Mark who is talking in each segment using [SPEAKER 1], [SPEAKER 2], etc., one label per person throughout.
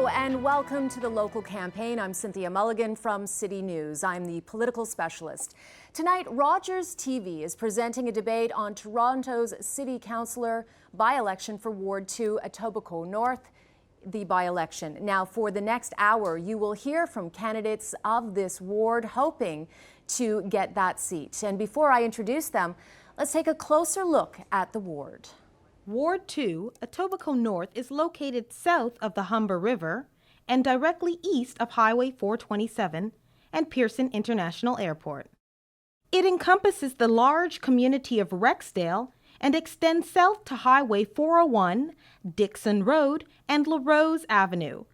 [SPEAKER 1] Hello and welcome to the local campaign. I'm Cynthia Mulligan from City News. I'm the political specialist. Tonight, Rogers TV is presenting a debate on Toronto's City Councillor by-election for Ward 2, Etobicoke North, the by-election. Now, for the next hour, you will hear from candidates of this ward hoping to get that seat. And before I introduce them, let's take a closer look at the ward.
[SPEAKER 2] Ward 2, Etobicoke North, is located south of the Humber River and directly east of Highway 427 and Pearson International Airport. It encompasses the large community of Rexdale and extends south to Highway 401, Dixon Road, and LaRose Avenue.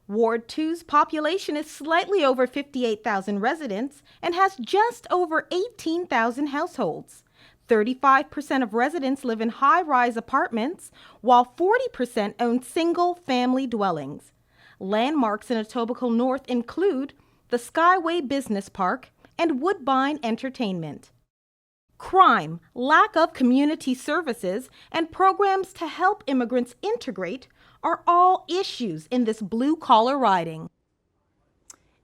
[SPEAKER 2] Ward 2's population is slightly over 58,000 residents and has just over 18,000 households. 35% of residents live in high-rise apartments, while 40% own single-family dwellings. Landmarks in Etobicoke North include the Skyway Business Park and Woodbine Entertainment. Crime, lack of community services, and programs to help immigrants integrate are all issues in this blue-collar riding.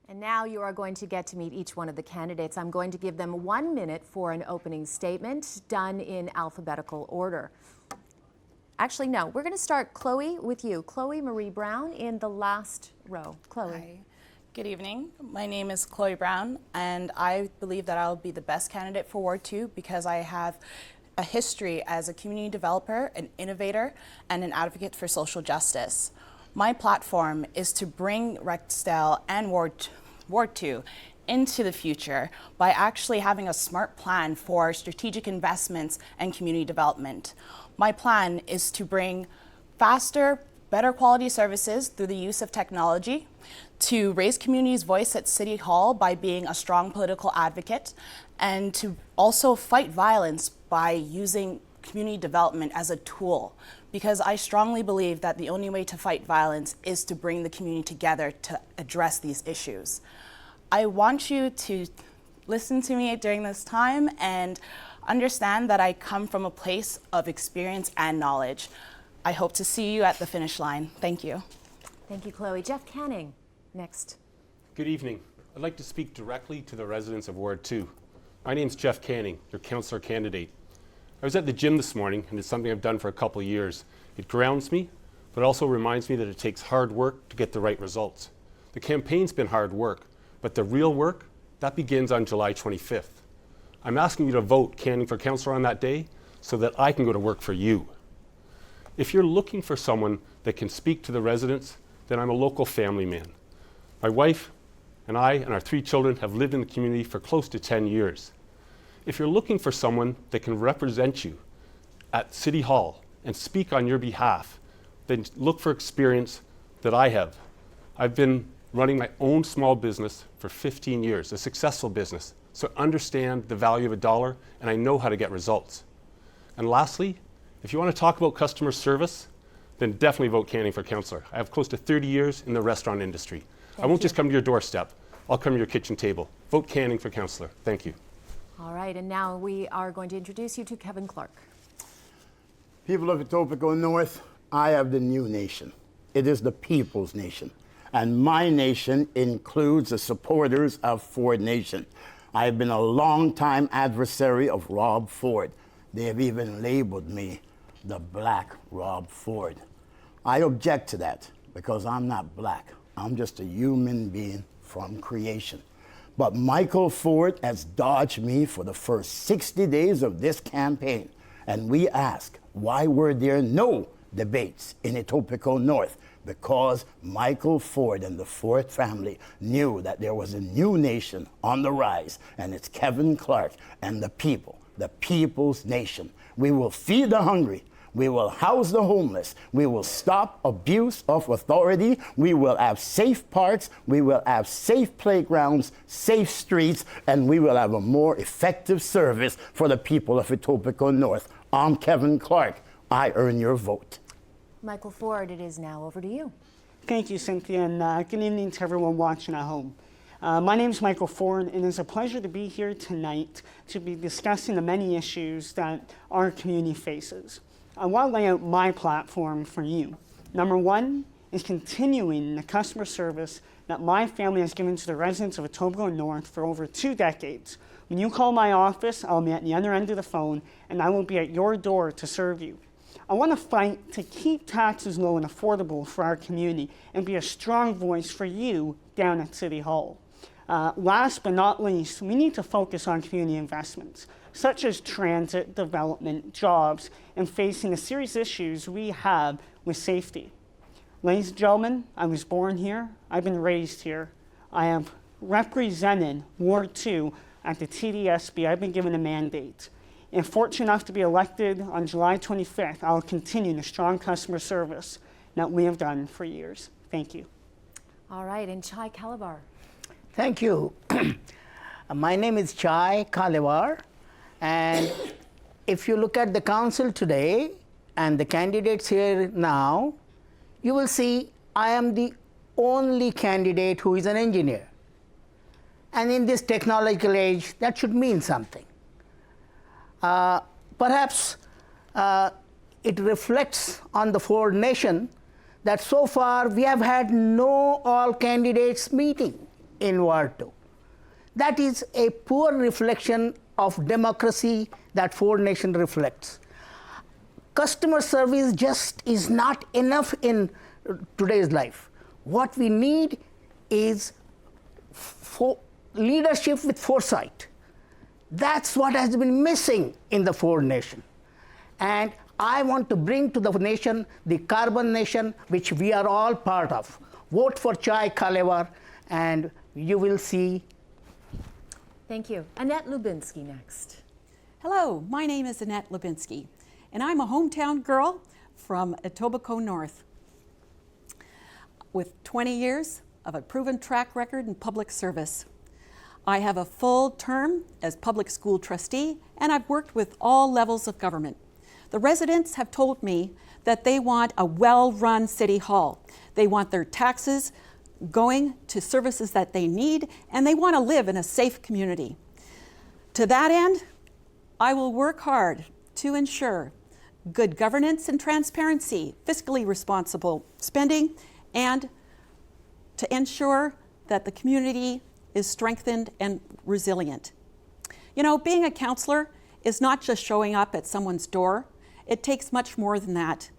[SPEAKER 1] And now you are going to get to meet each one of the candidates. I'm going to give them 1 minute for an opening statement, done in alphabetical order. Actually, no, we're going to start, Chloe, with you. Chloe Marie Brown in the last row. Chloe.
[SPEAKER 3] Hi. Good evening. My name is Chloe Brown, and I believe that I'll be the best candidate for Ward 2 because I have a history as a community developer, an innovator, and an advocate for social justice. My platform is to bring Rexdale and Ward 2 into the future by actually having a smart plan for strategic investments and community development. My plan is to bring faster, better quality services through the use of technology, to raise community's voice at City Hall by being a strong political advocate, and to also fight violence by using community development as a tool, because I strongly believe that the only way to fight violence is to bring the community together to address these issues. I want you to listen to me during this time and understand that I come from a place of experience and knowledge. I hope to see you at the finish line. Thank you.
[SPEAKER 1] Thank you, Chloe. Jeff Canning, next.
[SPEAKER 4] Good evening. I'd like to speak directly to the residents of Ward 2. My name's Jeff Canning, your councillor candidate. I was at the gym this morning, and it's something I've done for a couple of years. It grounds me, but also reminds me that it takes hard work to get the right results. The campaign's been hard work, but the real work, that begins on July 25th. I'm asking you to vote Canning for councillor on that day so that I can go to work for you. If you're looking for someone that can speak to the residents, then I'm a local family man. My wife and I and our 3 children have lived in the community for close to 10 years. If you're looking for someone that can represent you at City Hall and speak on your behalf, then look for experience that I have. I've been running my own small business for 15 years, a successful business, so I understand the value of a dollar and I know how to get results. And lastly, if you want to talk about customer service, then definitely vote Canning for councillor. I have close to 30 years in the restaurant industry. I won't just come to your doorstep, I'll come to your kitchen table. Vote Canning for councillor. Thank you.
[SPEAKER 1] All right, and now we are going to introduce you to Kevin Clark.
[SPEAKER 5] People of Etobicoke North, I have the new nation. It is the people's nation. And my nation includes the supporters of Ford Nation. I have been a long-time adversary of Rob Ford. They have even labeled me the Black Rob Ford. I object to that because I'm not black. I'm just a human being from creation. But Michael Ford has dodged me for the first 60 days of this campaign. And we ask, why were there no debates in Etobicoke North? Because Michael Ford and the Ford family knew that there was a new nation on the rise, and it's Kevin Clark and the people, the people's nation. We will feed the hungry. We will house the homeless. We will stop abuse of authority. We will have safe parks. We will have safe playgrounds, safe streets, and we will have a more effective service for the people of Etobicoke North. I'm Kevin Clark. I earn your vote.
[SPEAKER 1] Michael Ford, it is now over to you.
[SPEAKER 6] Thank you, Cynthia, and good evening to everyone watching at home. My name is Michael Ford, and it's a pleasure to be here tonight to be discussing the many issues that our community faces. I want to lay out my platform for you. Number one is continuing the customer service that my family has given to the residents of Etobicoke North for over 2 decades. When you call my office, I'll be at the other end of the phone, and I will be at your door to serve you. I want to fight to keep taxes low and affordable for our community and be a strong voice for you down at City Hall. Last but not least, we need to focus on community investments, such as transit, development, jobs, and facing the serious issues we have with safety. Ladies and gentlemen, I was born here, I've been raised here. I have represented Ward 2 at the TDSB. I've been given a mandate. And fortunate enough to be elected on July 25th, I'll continue the strong customer service that we have done for years. Thank you.
[SPEAKER 1] All right, and Chai Calabar.
[SPEAKER 7] Thank you. My name is Chai Kalevar, and if you look at the council today and the candidates here now, you will see I am the only candidate who is an engineer. And in this technological age, that should mean something. Perhaps it reflects on the Ford nation that so far we have had no all candidates meeting in Ward 2. That is a poor reflection of democracy that Ford nation reflects. Customer service just is not enough in today's life. What we need is leadership with foresight. That's what has been missing in the Ford nation. And I want to bring to the nation the carbon nation, which we are all part of. Vote for Chai Kalevar, and you will see.
[SPEAKER 1] Thank you. Annette Lubinsky next.
[SPEAKER 8] Hello, my name is Annette Lubinsky, and I'm a hometown girl from Etobicoke North with 20 years of a proven track record in public service. I have a full term as public school trustee, and I've worked with all levels of government. The residents have told me that they want a well-run city hall. They want their taxes going to services that they need, and they want to live in a safe community. To that end, I will work hard to ensure good governance and transparency, fiscally responsible spending, and to ensure that the community is strengthened and resilient. You know, being a councillor is not just showing up at someone's door. It takes much more than that.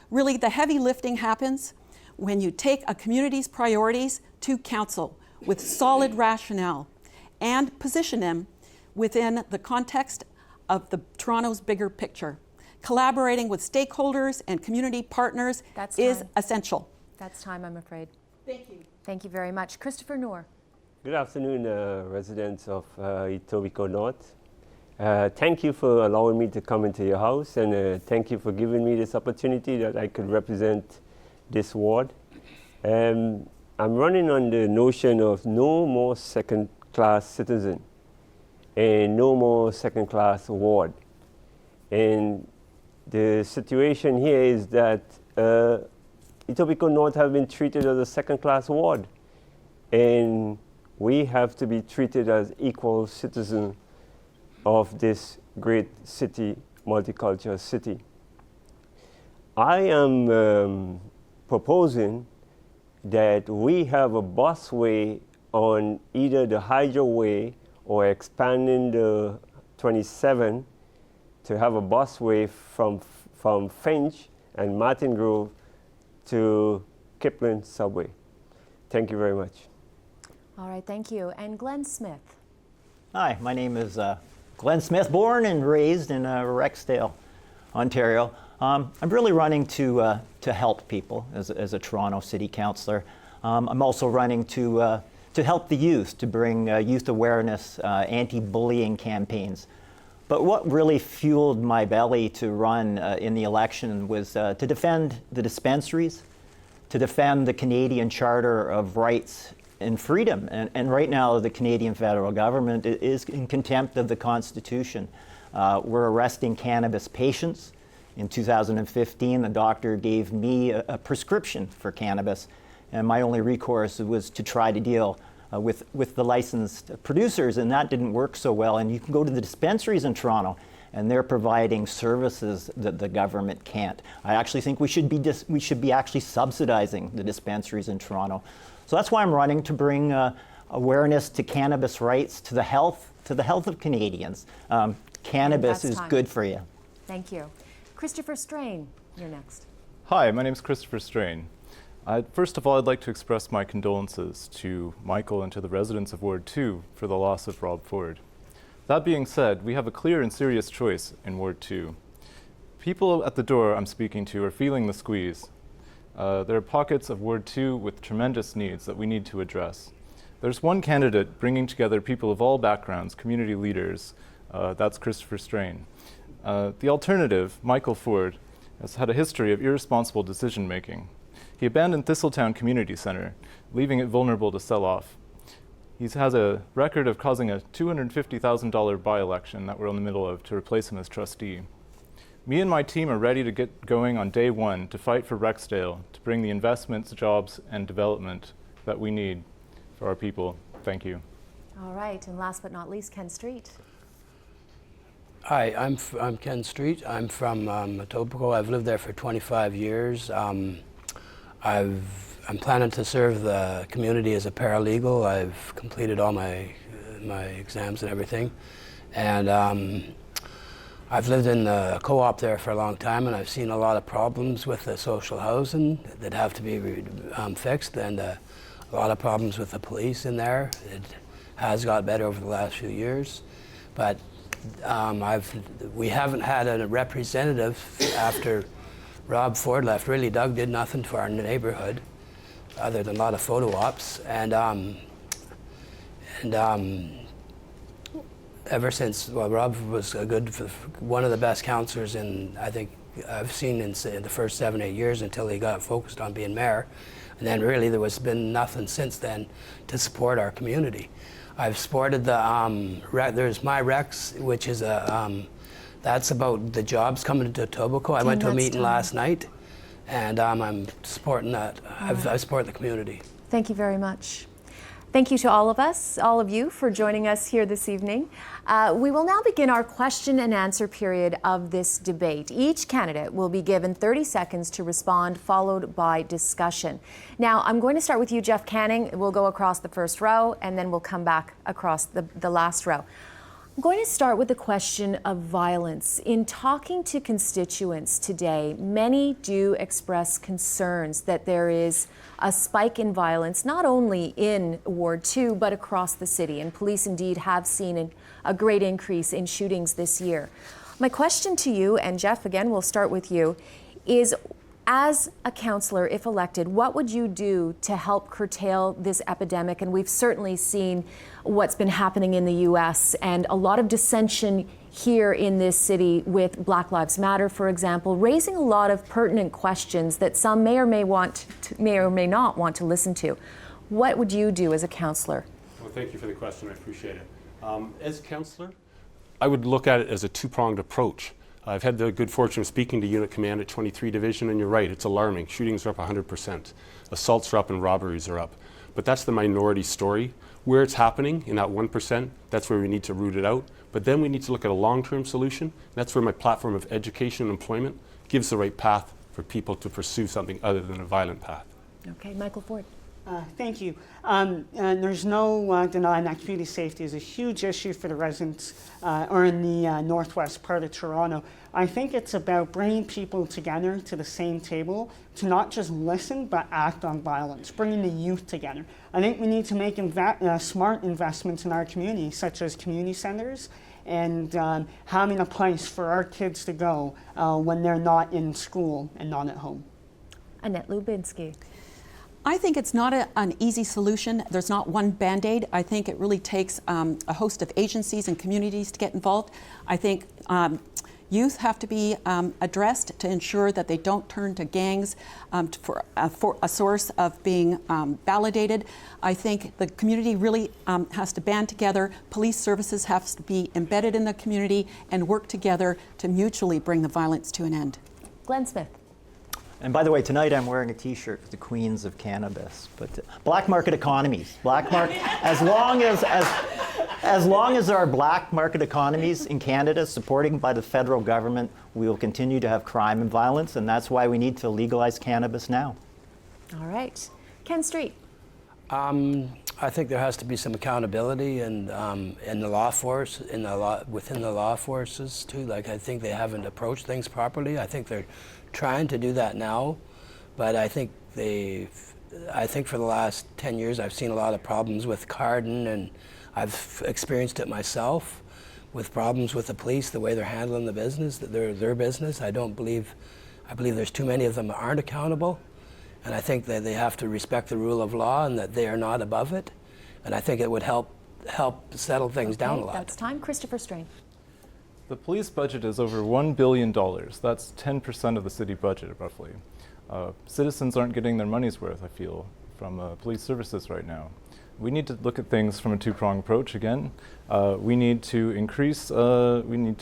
[SPEAKER 8] Really, the heavy lifting happens when you take a community's priorities to council with solid rationale and position them within the context of Toronto's bigger picture. Collaborating with stakeholders and community partners is essential.
[SPEAKER 1] That's time, I'm afraid.
[SPEAKER 8] Thank you.
[SPEAKER 1] Thank you very much. Christopher Noor.
[SPEAKER 9] Good afternoon, residents of Etobicoke North. Thank you for allowing me to come into your house, and thank you for giving me this opportunity that I could represent this ward. I'm running on the notion of no more second-class citizen and no more second-class ward. And the situation here is that Etobicoke North have been treated as a second-class ward, and we have to be treated as equal citizens of this great city, multicultural city. I am proposing that we have a busway on either the Hydro Way or expanding the 27 to have a busway from Finch and Martin Grove to Kipling Subway. Thank you very much.
[SPEAKER 1] All right, thank you. And Glenn Smith.
[SPEAKER 10] Hi, my name is Glenn Smith, born and raised in Rexdale, Ontario. I'm really running to help people as a Toronto City Councillor. I'm also running to help the youth, to bring youth awareness, anti-bullying campaigns. But what really fueled my belly to run in the election was to defend the dispensaries, to defend the Canadian Charter of Rights and Freedom. And right now, the Canadian federal government is in contempt of the Constitution. We're arresting cannabis patients. In 2015, the doctor gave me a prescription for cannabis, and my only recourse was to try to deal with the licensed producers, and that didn't work so well. And you can go to the dispensaries in Toronto, and they're providing services that the government can't. I actually think we should be actually subsidizing the dispensaries in Toronto. So that's why I'm running, to bring awareness to cannabis rights, to the health of Canadians. Cannabis is good for you.
[SPEAKER 1] Thank you. Christopher Strain, you're next.
[SPEAKER 11] Hi, my name is Christopher Strain. First of all, I'd like to express my condolences to Michael and to the residents of Ward 2 for the loss of Rob Ford. That being said, we have a clear and serious choice in Ward 2. People at the door I'm speaking to are feeling the squeeze. There are pockets of Ward 2 with tremendous needs that we need to address. There's one candidate bringing together people of all backgrounds, community leaders. That's Christopher Strain. The alternative, Michael Ford, has had a history of irresponsible decision-making. He abandoned Thistletown Community Centre, leaving it vulnerable to sell off. He has a record of causing a $250,000 by-election that we're in the middle of to replace him as trustee. Me and my team are ready to get going on day one to fight for Rexdale, to bring the investments, jobs, and development that we need for our people. Thank you.
[SPEAKER 1] All right, and last but not least, Ken Street.
[SPEAKER 12] Hi, I'm Ken Street. I'm from Etobicoke. I've lived there for 25 years. I'm planning to serve the community as a paralegal. I've completed all my exams and everything, and I've lived in the co-op there for a long time, and I've seen a lot of problems with the social housing that have to be fixed, and a lot of problems with the police in there. It has got better over the last few years, but we haven't had a representative after Rob Ford left. Really, Doug did nothing for our neighborhood other than a lot of photo ops, and ever since, well, Rob was one of the best councillors I think I've seen in the first 7-8 years, until he got focused on being mayor, and then really there was been nothing since then to support our community. I've supported there's My Rex, which is that's about the jobs coming to Etobicoke. I went to a meeting last night, and I'm supporting that. I support the community.
[SPEAKER 1] Thank you very much. Thank you to all of you, for joining us here this evening. We will now begin our question and answer period of this debate. Each candidate will be given 30 seconds to respond, followed by discussion. Now, I'm going to start with you, Jeff Canning. We'll go across the first row, and then we'll come back across the last row. I'm going to start with the question of violence. In talking to constituents today, many do express concerns that there is a spike in violence, not only in Ward 2, but across the city. And police indeed have seen a great increase in shootings this year. My question to you, and Jeff, again, we'll start with you, is as a councillor, if elected, what would you do to help curtail this epidemic? And we've certainly seen what's been happening in the U.S. and a lot of dissension here in this city with Black Lives Matter, for example, raising a lot of pertinent questions that some may or may not want to listen to. What would you do as a councillor?
[SPEAKER 4] Well, thank you for the question. I appreciate it. As councillor, I would look at it as a two-pronged approach. I've had the good fortune of speaking to Unit Command at 23 Division, and you're right, it's alarming. Shootings are up 100%. Assaults are up and robberies are up. But that's the minority story. Where it's happening, in that 1%, that's where we need to root it out. But then we need to look at a long-term solution. That's where my platform of education and employment gives the right path for people to pursue something other than a violent path.
[SPEAKER 1] Okay, Michael Ford.
[SPEAKER 6] Thank you. And there's no denying that community safety is a huge issue for the residents or in the northwest part of Toronto. I think it's about bringing people together to the same table to not just listen but act on violence, bringing the youth together. I think we need to make smart investments in our community, such as community centers and having a place for our kids to go when they're not in school and not at home.
[SPEAKER 1] Annette Lubinski.
[SPEAKER 8] I think it's not an easy solution. There's not one Band-Aid. I think it really takes a host of agencies and communities to get involved. I think youth have to be addressed to ensure that they don't turn to gangs for a source of being validated. I think the community really has to band together. Police services have to be embedded in the community and work together to mutually bring the violence to an end.
[SPEAKER 1] Glenn Smith.
[SPEAKER 10] And by the way, tonight I'm wearing a T-shirt with the Queens of Cannabis. But black market economies, as long as there are black market economies in Canada supported by the federal government, we will continue to have crime and violence, and that's why we need to legalize cannabis now.
[SPEAKER 1] All right. Ken Street.
[SPEAKER 12] I think there has to be some accountability and in the law force, within the law forces too. Like, I think they haven't approached things properly. I think they're trying to do that now, but I think for the last 10 years I've seen a lot of problems with Carden, and I've experienced it myself with problems with the police, the way they're handling the business, their business. I believe there's too many of them that aren't accountable. And I think that they have to respect the rule of law and that they are not above it. And I think it would help settle things down a lot.
[SPEAKER 1] That's time. Christopher Strain.
[SPEAKER 11] The police budget is over $1 billion. That's 10% of the city budget, roughly. Citizens aren't getting their money's worth, I feel, from police services right now. We need to look at things from a two-pronged approach again. We need to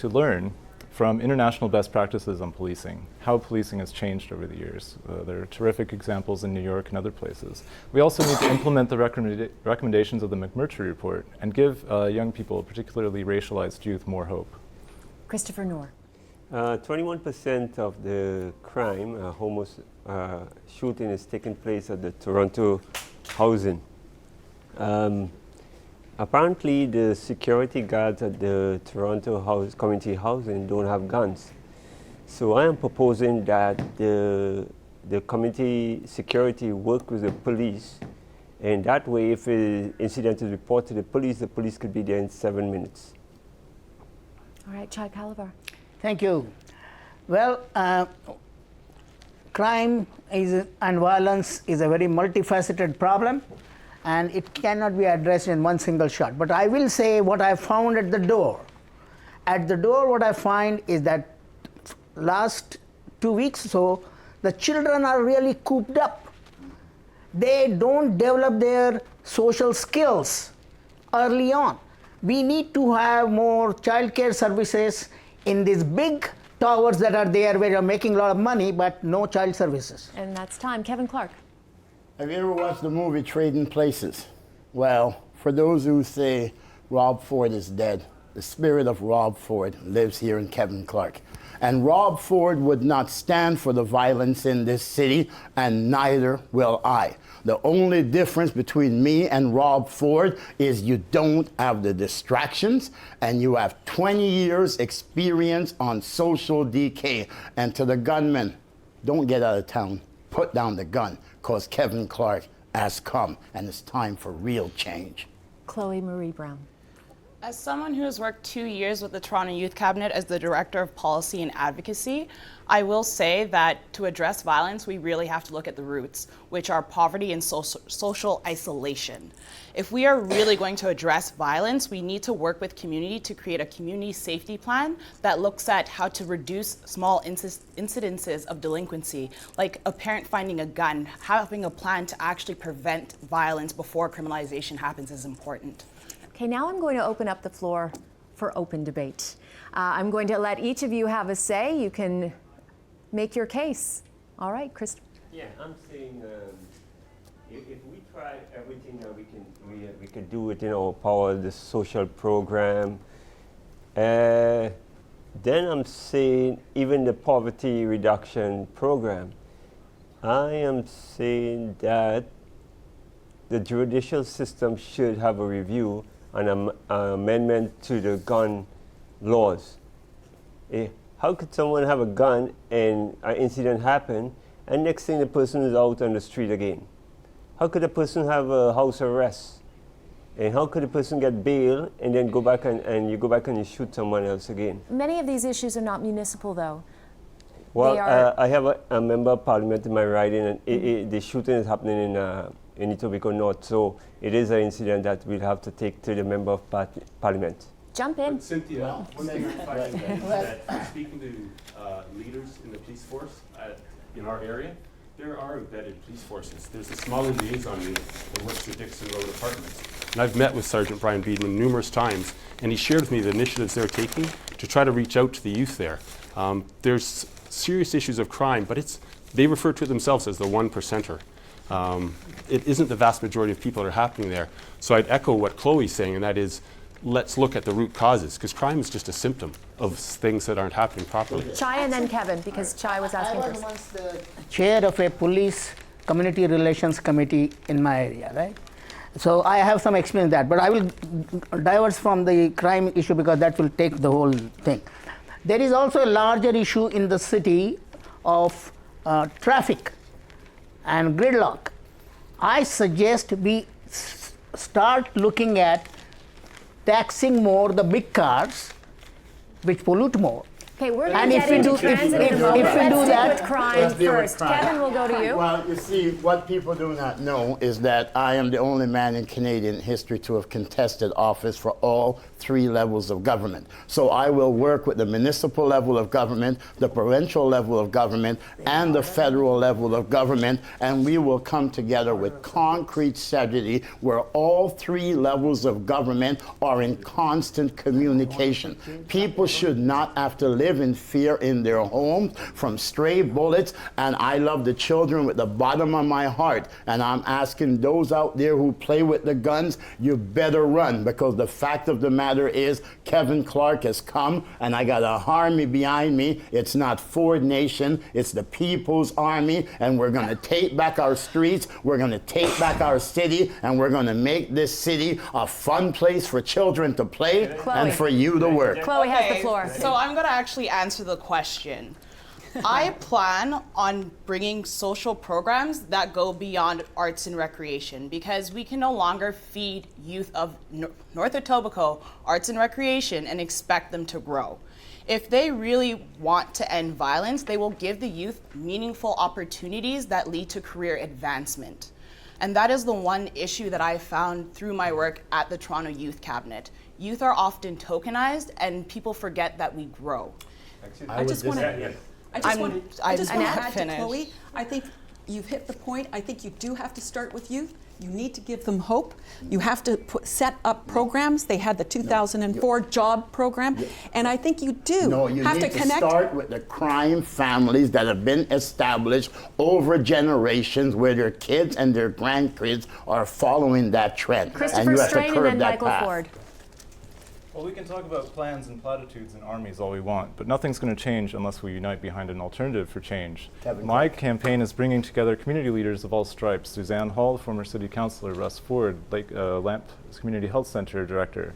[SPEAKER 11] learn from international best practices on policing, how policing has changed over the years. There are terrific examples in New York and other places. We also need to implement the recommendations of the McMurtry report and give young people, particularly racialized youth, more hope.
[SPEAKER 1] Christopher Noor.
[SPEAKER 9] 21% of the crime, shooting, is taking place at the Toronto housing. Apparently, the security guards at the Toronto community housing don't have guns. So I am proposing that the community security work with the police, and that way, if an incident is reported to the police could be there in 7 minutes.
[SPEAKER 1] All right, Chai Kalavar.
[SPEAKER 7] Thank you. Well, crime and violence is a very multifaceted problem, and it cannot be addressed in one single shot. But I will say what I found at the door. At the door, what I find is that last 2 weeks or so, the children are really cooped up. They don't develop their social skills early on. We need to have more childcare services in these big towers that are there where you're making a lot of money, but no child services.
[SPEAKER 1] And that's time. Kevin Clark.
[SPEAKER 5] Have you ever watched the movie Trading Places? Well, for those who say Rob Ford is dead, the spirit of Rob Ford lives here in Kevin Clark. And Rob Ford would not stand for the violence in this city, and neither will I. The only difference between me and Rob Ford is you don't have the distractions, and you have 20 years experience on social decay. And to the gunmen, don't get out of town. Put down the gun, because Kevin Clark has come, and it's time for real change.
[SPEAKER 1] Chloe Marie Brown.
[SPEAKER 3] As someone who has worked 2 years with the Toronto Youth Cabinet as the Director of Policy and Advocacy, I will say that to address violence, we really have to look at the roots, which are poverty and social isolation. If we are really going to address violence, we need to work with community to create a community safety plan that looks at how to reduce small incidences of delinquency, like a parent finding a gun. Having a plan to actually prevent violence before criminalization happens is important.
[SPEAKER 1] Okay, now I'm going to open up the floor for open debate. I'm going to let each of you have a say. You can make your case. All right, Chris.
[SPEAKER 9] Yeah, I'm saying if we try everything that we can do within our power, the social program, then I'm saying even the poverty reduction program, I am saying that the judicial system should have a review and an amendment to the gun laws. How could someone have a gun and an incident happen, and next thing the person is out on the street again? How could a person have a house arrest? And how could a person get bail and then go back and you go back and you shoot someone else again?
[SPEAKER 1] Many of these issues are not municipal, though.
[SPEAKER 9] Well, I have a member of parliament in my riding, and the shooting is happening in Etobicoke North, so it is an incident that we'll have to take to the member of parliament.
[SPEAKER 1] Jump in.
[SPEAKER 4] But Cynthia, one thing I find is that speaking to leaders in the police force in our area, there are embedded police forces. There's a smaller liaison unit that works the Dixon Road apartments. And I've met with Sergeant Brian Beedman numerous times, and he shared with me the initiatives they're taking to try to reach out to the youth there. There's serious issues of crime, but it's they refer to it themselves as the 1%er. It isn't the vast majority of people that are happening there. So I'd echo what Chloe's saying, and that is, let's look at the root causes, because crime is just a symptom of things that aren't happening properly.
[SPEAKER 1] Chai and then Kevin, because Chai was asking
[SPEAKER 7] I was
[SPEAKER 1] first.
[SPEAKER 7] once the chair of a police community relations committee in my area, right? So I have some experience in that, but I will diverge from the crime issue because that will take the whole thing. There is also a larger issue in the city of traffic and gridlock. I suggest we start looking at taxing more the big cars, which pollute more.
[SPEAKER 1] Okay, we're
[SPEAKER 7] And
[SPEAKER 1] going to
[SPEAKER 7] if
[SPEAKER 1] get
[SPEAKER 7] we
[SPEAKER 1] into
[SPEAKER 7] do-
[SPEAKER 1] transit
[SPEAKER 7] if-
[SPEAKER 1] in a moment.
[SPEAKER 7] if we
[SPEAKER 1] Let's
[SPEAKER 7] do
[SPEAKER 1] stick
[SPEAKER 7] that-
[SPEAKER 1] with crime
[SPEAKER 5] Let's deal with
[SPEAKER 1] first.
[SPEAKER 5] crime.
[SPEAKER 1] Kevin, we'll go to you.
[SPEAKER 5] Well, you see, what people do not know is that I am the only man in Canadian history to have contested office for all 3 levels of government. So I will work with the municipal level of government, the provincial level of government, and the federal level of government, and we will come together with concrete strategy where all 3 levels of government are in constant communication. People should not have to live in fear in their homes from stray bullets, and I love the children with the bottom of my heart, and I'm asking those out there who play with the guns, you better run, because the fact of the matter is Kevin Clark has come, and I got an army behind me. It's not Ford Nation, it's the People's Army, and we're going to take back our streets, we're going to take back our city, and we're going to make this city a fun place for children to play
[SPEAKER 1] Chloe.
[SPEAKER 5] and for you to work.
[SPEAKER 1] Chloe has the floor.
[SPEAKER 3] So I'm going to actually answer the question. I plan on bringing social programs that go beyond arts and recreation, because we can no longer feed youth of North Etobicoke arts and recreation and expect them to grow. If they really want to end violence, they will give the youth meaningful opportunities that lead to career advancement. And that is the one issue that I found through my work at the Toronto Youth Cabinet. Youth are often tokenized, and people forget that we grow.
[SPEAKER 8] I just want to add to
[SPEAKER 3] finish.
[SPEAKER 8] Chloe. I think you've hit the point. I think you do have to start with youth. You need to give them hope. You have to set up programs. They had the 2004 job program, and I think you do
[SPEAKER 5] No, you
[SPEAKER 8] have
[SPEAKER 5] need
[SPEAKER 8] to connect.
[SPEAKER 5] start with the crime families that have been established over generations, where their kids and their grandkids are following that trend.
[SPEAKER 1] Christopher Strain and then Michael Ford.
[SPEAKER 11] Well, we can talk about plans and platitudes and armies all we want, but nothing's going to change unless we unite behind an alternative for change. My campaign is bringing together community leaders of all stripes: Suzanne Hall, former city councillor; Russ Ford, Lamp Community Health Centre director;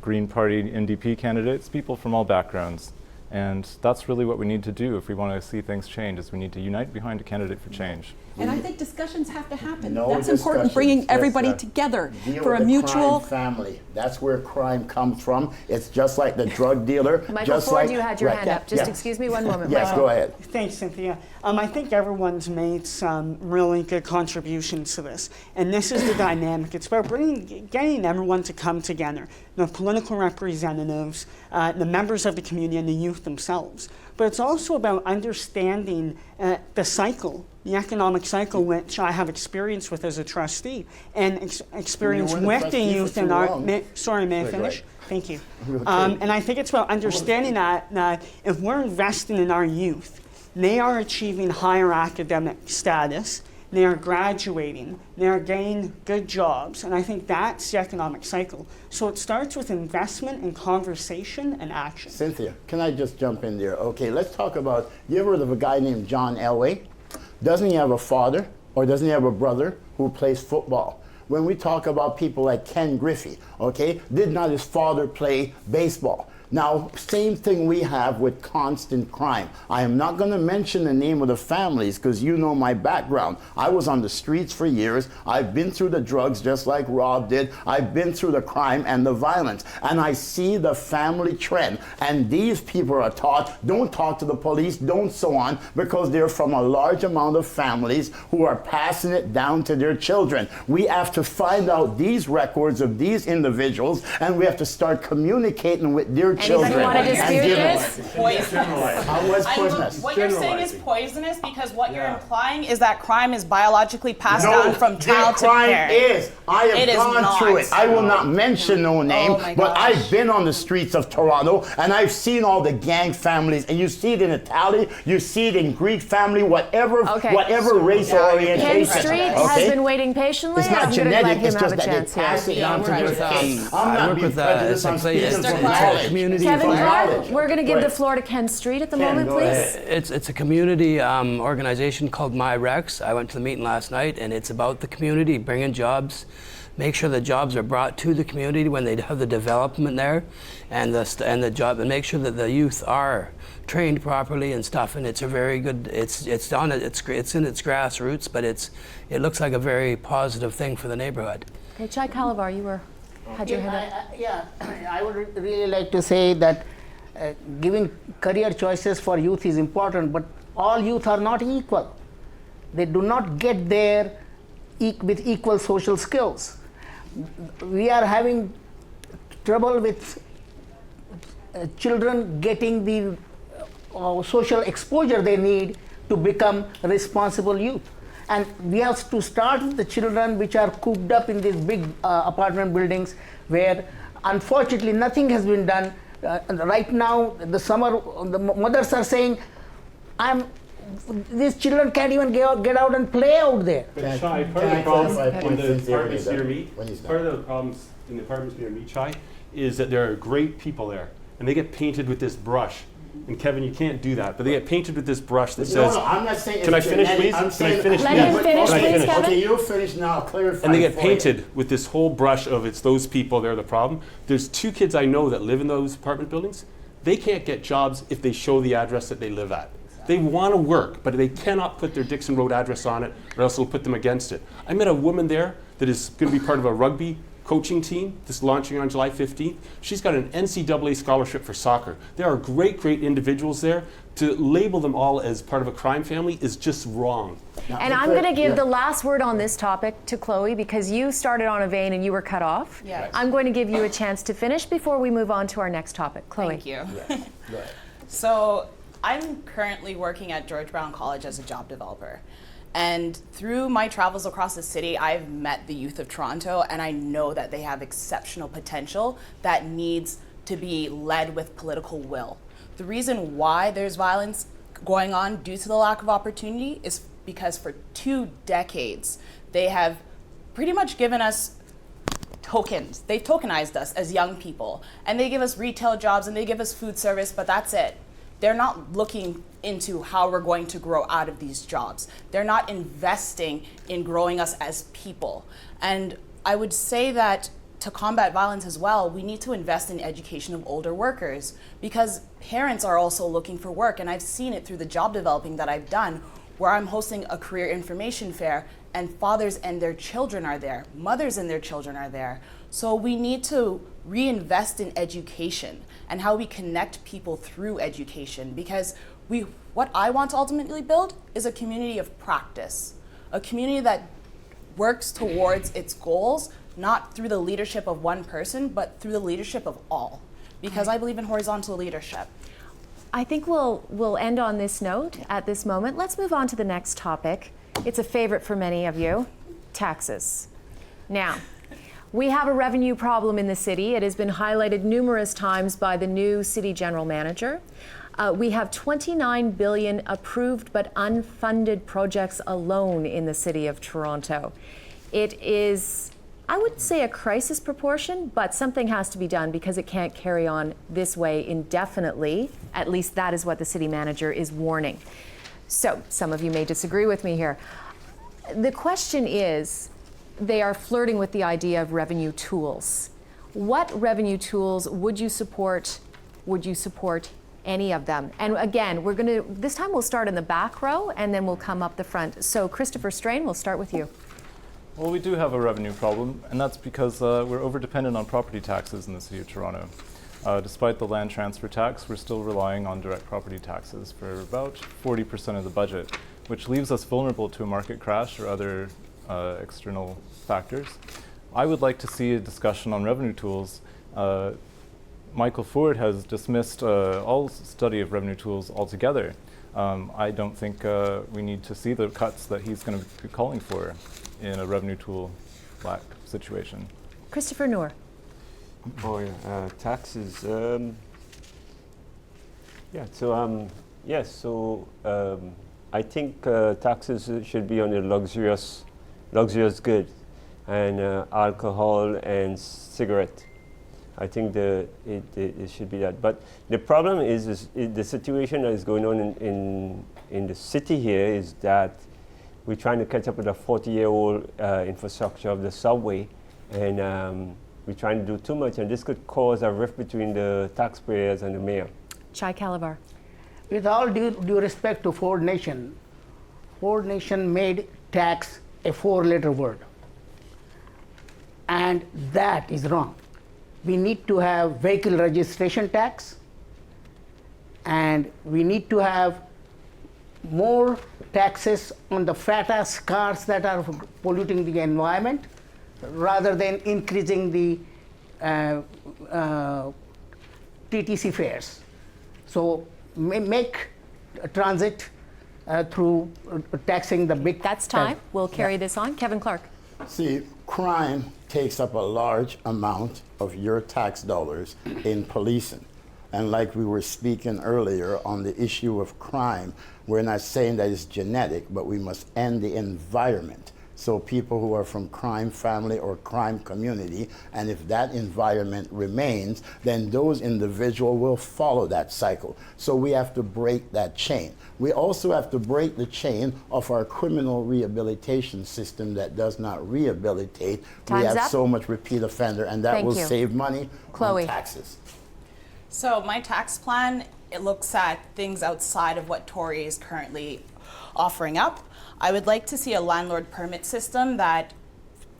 [SPEAKER 11] Green Party NDP candidates, people from all backgrounds. And that's really what we need to do if we want to see things change, is we need to unite behind a candidate for change.
[SPEAKER 8] And I think discussions have to happen.
[SPEAKER 5] No
[SPEAKER 8] That's important,
[SPEAKER 5] discussions.
[SPEAKER 8] bringing everybody
[SPEAKER 5] Yes,
[SPEAKER 8] together
[SPEAKER 5] Deal
[SPEAKER 8] for
[SPEAKER 5] with
[SPEAKER 8] a
[SPEAKER 5] the
[SPEAKER 8] mutual.
[SPEAKER 5] crime family. That's where crime comes from. It's just like the drug dealer.
[SPEAKER 1] Michael
[SPEAKER 5] just
[SPEAKER 1] Ford,
[SPEAKER 5] like,
[SPEAKER 1] you had your
[SPEAKER 5] right,
[SPEAKER 1] hand up. Just
[SPEAKER 5] yeah.
[SPEAKER 1] excuse me one moment.
[SPEAKER 5] Yes,
[SPEAKER 1] Michael.
[SPEAKER 5] go ahead.
[SPEAKER 6] Thanks, Cynthia. I think everyone's made some really good contributions to this, and this is the dynamic. It's about getting everyone to come together, the political representatives, the members of the community, and the youth themselves. But it's also about understanding the cycle, the economic cycle, which I have experience with as a trustee, and experience
[SPEAKER 5] You were the
[SPEAKER 6] with the
[SPEAKER 5] trustee
[SPEAKER 6] youth
[SPEAKER 5] for
[SPEAKER 6] in
[SPEAKER 5] too
[SPEAKER 6] our.
[SPEAKER 5] long.
[SPEAKER 6] Sorry, may I
[SPEAKER 5] Go
[SPEAKER 6] finish?
[SPEAKER 5] ahead.
[SPEAKER 6] Thank you.
[SPEAKER 5] Okay.
[SPEAKER 6] And I think it's about understanding that if we're investing in our youth, they are achieving higher academic status, they are graduating, they are getting good jobs, and I think that's the economic cycle. So it starts with investment and conversation and action.
[SPEAKER 5] Cynthia, can I just jump in there? Okay, let's talk about, you ever heard of a guy named John Elway? Doesn't he have a father, or doesn't he have a brother who plays football? When we talk about people like Ken Griffey, okay, did not his father play baseball? Now, same thing we have with constant crime. I am not going to mention the name of the families because you know my background. I was on the streets for years. I've been through the drugs just like Rob did. I've been through the crime and the violence. And I see the family trend. And these people are taught, don't talk to the police, don't so on, because they're from a large amount of families who are passing it down to their children. We have to find out these records of these individuals, and we have to start communicating with their children.
[SPEAKER 1] want to
[SPEAKER 5] and
[SPEAKER 1] dispute
[SPEAKER 5] give
[SPEAKER 1] this?
[SPEAKER 5] What's poisonous?
[SPEAKER 3] What you're saying is poisonous because what you're implying is that crime is biologically passed down from child to
[SPEAKER 5] crime
[SPEAKER 3] parent.
[SPEAKER 5] is. I have
[SPEAKER 3] It is
[SPEAKER 5] gone
[SPEAKER 3] not.
[SPEAKER 5] through it. I will not mention no name,
[SPEAKER 3] my
[SPEAKER 5] but
[SPEAKER 3] gosh.
[SPEAKER 5] I've been on the streets of Toronto and I've seen all the gang families, and you see it in Italian, you see it in Greek family, whatever race or
[SPEAKER 1] Ken
[SPEAKER 5] orientation.
[SPEAKER 1] Street has been waiting patiently.
[SPEAKER 5] It's not
[SPEAKER 1] I'm going to let
[SPEAKER 5] genetic,
[SPEAKER 1] him
[SPEAKER 5] it's
[SPEAKER 1] have
[SPEAKER 5] just
[SPEAKER 1] a
[SPEAKER 5] that they
[SPEAKER 1] chance here.
[SPEAKER 5] pass it down to their kids. I'm
[SPEAKER 12] I
[SPEAKER 5] not
[SPEAKER 12] work
[SPEAKER 5] being
[SPEAKER 12] with
[SPEAKER 5] prejudiced, I'm
[SPEAKER 12] simply
[SPEAKER 5] speaking from
[SPEAKER 12] it's
[SPEAKER 5] knowledge.
[SPEAKER 12] a community.
[SPEAKER 1] Kevin
[SPEAKER 5] from
[SPEAKER 1] Clark,
[SPEAKER 5] knowledge.
[SPEAKER 1] we're going to give
[SPEAKER 5] Right.
[SPEAKER 1] the floor to Ken Street at the
[SPEAKER 5] Ken,
[SPEAKER 1] moment,
[SPEAKER 5] go
[SPEAKER 1] please.
[SPEAKER 5] ahead.
[SPEAKER 12] It's a community organization called MyRex. I went to the meeting last night, and it's about the community, bringing jobs, make sure the jobs are brought to the community when they have the development there, and the job, and make sure that the youth are trained properly and stuff. And it's a very good. It's in its grassroots, but it looks like a very positive thing for the neighborhood.
[SPEAKER 1] Okay, Chai Kalavar, you had your hand up.
[SPEAKER 7] I would really like to say that giving career choices for youth is important, but all youth are not equal. They do not get there with equal social skills. We are having trouble with children getting the social exposure they need to become responsible youth. And we have to start with the children which are cooped up in these big apartment buildings where unfortunately nothing has been done. Right now, the mothers are saying, these children can't even get out and play out there.
[SPEAKER 4] But Chai, part of the problem in the apartments near me, part of the problems in the apartments near me, Chai, is that there are great people there, and they get painted with this brush. And Kevin, you can't do that, but they get painted with this brush that says.
[SPEAKER 5] No, I'm not saying.
[SPEAKER 4] Can I finish, please?
[SPEAKER 5] I'm saying,
[SPEAKER 4] Can I finish?
[SPEAKER 1] Let him finish, please, Kevin.
[SPEAKER 5] Okay, you finish now. Clarify.
[SPEAKER 4] And they get
[SPEAKER 5] for you.
[SPEAKER 4] painted with this whole brush of it's those people, they're the problem. There's 2 kids I know that live in those apartment buildings. They can't get jobs if they show the address that they live at. They want to work, but they cannot put their Dixon Road address on it, or else it'll put them against it. I met a woman there that is going to be part of a rugby coaching team that's launching on July 15th. She's got an NCAA scholarship for soccer. There are great, great individuals there. To label them all as part of a crime family is just wrong.
[SPEAKER 1] And I'm going to give the last word on this topic to Chloe because you started on a vein and you were cut off.
[SPEAKER 3] Yes.
[SPEAKER 1] I'm going to give you a chance to finish before we move on to our next topic. Chloe.
[SPEAKER 3] Thank you. So I'm currently working at George Brown College as a job developer. And through my travels across the city, I've met the youth of Toronto, and I know that they have exceptional potential that needs to be led with political will. The reason why there's violence going on due to the lack of opportunity is because for 2 decades, they have pretty much given us tokens. They've tokenized us as young people, and they give us retail jobs and they give us food service, but that's it. They're not looking into how we're going to grow out of these jobs. They're not investing in growing us as people. And I would say that to combat violence as well, we need to invest in education of older workers because parents are also looking for work. And I've seen it through the job developing that I've done where I'm hosting a career information fair and fathers and their children are there, mothers and their children are there. So we need to reinvest in education and how we connect people through education because what I want to ultimately build is a community of practice, a community that works towards its goals, not through the leadership of one person, but through the leadership of all, because I believe in horizontal leadership.
[SPEAKER 1] I think we'll end on this note at this moment. Let's move on to the next topic. It's a favorite for many of you, taxes. Now, we have a revenue problem in the city. It has been highlighted numerous times by the new city general manager. We have $29 billion approved but unfunded projects alone in the city of Toronto. It is, I would say, a crisis proportion, but something has to be done because it can't carry on this way indefinitely. At least that is what the city manager is warning. So some of you may disagree with me here. The question is, they are flirting with the idea of revenue tools. What revenue tools would you support? Would you support any of them? And again, this time we'll start in the back row and then we'll come up the front. So Christopher Strain, we'll start with you.
[SPEAKER 11] Well, we do have a revenue problem, and that's because we're over-dependent on property taxes in the City of Toronto. Despite the land transfer tax, we're still relying on direct property taxes for about 40% of the budget, which leaves us vulnerable to a market crash or other external factors. I would like to see a discussion on revenue tools Michael Ford has dismissed all study of revenue tools altogether. I don't think we need to see the cuts that he's going to be calling for in a revenue tool lack situation.
[SPEAKER 1] Christopher Noor.
[SPEAKER 9] Oh, yeah, taxes. I think taxes should be on the luxurious good, and alcohol and cigarette. I think it should be that. But the problem is the situation that is going on in the city here is that we're trying to catch up with a 40-year-old infrastructure of the subway, and we're trying to do too much, and this could cause a rift between the taxpayers and the mayor.
[SPEAKER 1] Chai Calabar.
[SPEAKER 7] With all due respect to Ford Nation made tax a 4-letter word. And that is wrong. We need to have vehicle registration tax, and we need to have more taxes on the fat-ass cars that are polluting the environment, rather than increasing the TTC fares. So make transit through taxing the big.
[SPEAKER 1] That's time. We'll carry this on. Kevin Clark.
[SPEAKER 5] See, crime takes up a large amount of your tax dollars in policing. And like we were speaking earlier on the issue of crime, we're not saying that it's genetic, but we must end the environment. So people who are from crime family or crime community, and if that environment remains, then those individuals will follow that cycle. So we have to break that chain. We also have to break the chain of our criminal rehabilitation system that does not rehabilitate.
[SPEAKER 1] Time's
[SPEAKER 5] we have
[SPEAKER 1] up.
[SPEAKER 5] so much repeat offender, and that
[SPEAKER 1] Thank
[SPEAKER 5] will
[SPEAKER 1] you.
[SPEAKER 5] save money
[SPEAKER 1] Chloe.
[SPEAKER 5] on taxes.
[SPEAKER 3] So my tax plan, it looks at things outside of what Tory is currently offering up. I would like to see a landlord permit system that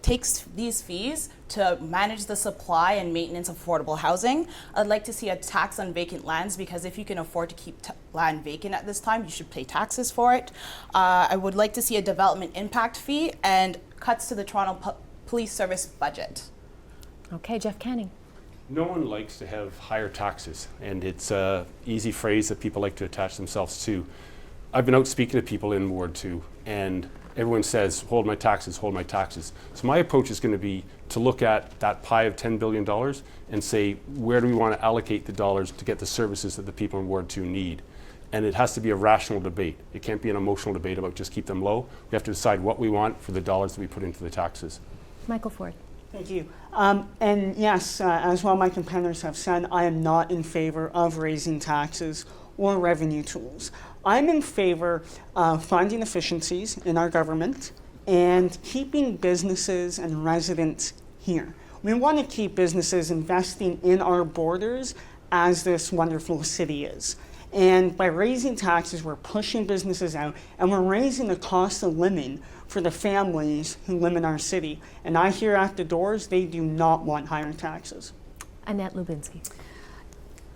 [SPEAKER 3] takes these fees to manage the supply and maintenance of affordable housing. I'd like to see a tax on vacant lands, because if you can afford to keep land vacant at this time, you should pay taxes for it. I would like to see a development impact fee and cuts to the Toronto Police Service budget.
[SPEAKER 1] Okay, Jeff Canning.
[SPEAKER 4] No one likes to have higher taxes, and it's an easy phrase that people like to attach themselves to. I've been out speaking to people in Ward 2, and everyone says, hold my taxes, hold my taxes. So my approach is going to be to look at that pie of $10 billion and say, where do we want to allocate the dollars to get the services that the people in Ward 2 need? And it has to be a rational debate. It can't be an emotional debate about just keep them low. We have to decide what we want for the dollars that we put into the taxes.
[SPEAKER 1] Michael Ford.
[SPEAKER 6] Thank you. And yes, as well my competitors have said, I am not in favor of raising taxes or revenue tools. I'm in favor of finding efficiencies in our government and keeping businesses and residents here. We want to keep businesses investing in our borders as this wonderful city is. And by raising taxes, we're pushing businesses out, and we're raising the cost of living for the families who live in our city. And I hear at the doors, they do not want higher taxes.
[SPEAKER 1] Annette Lubinsky.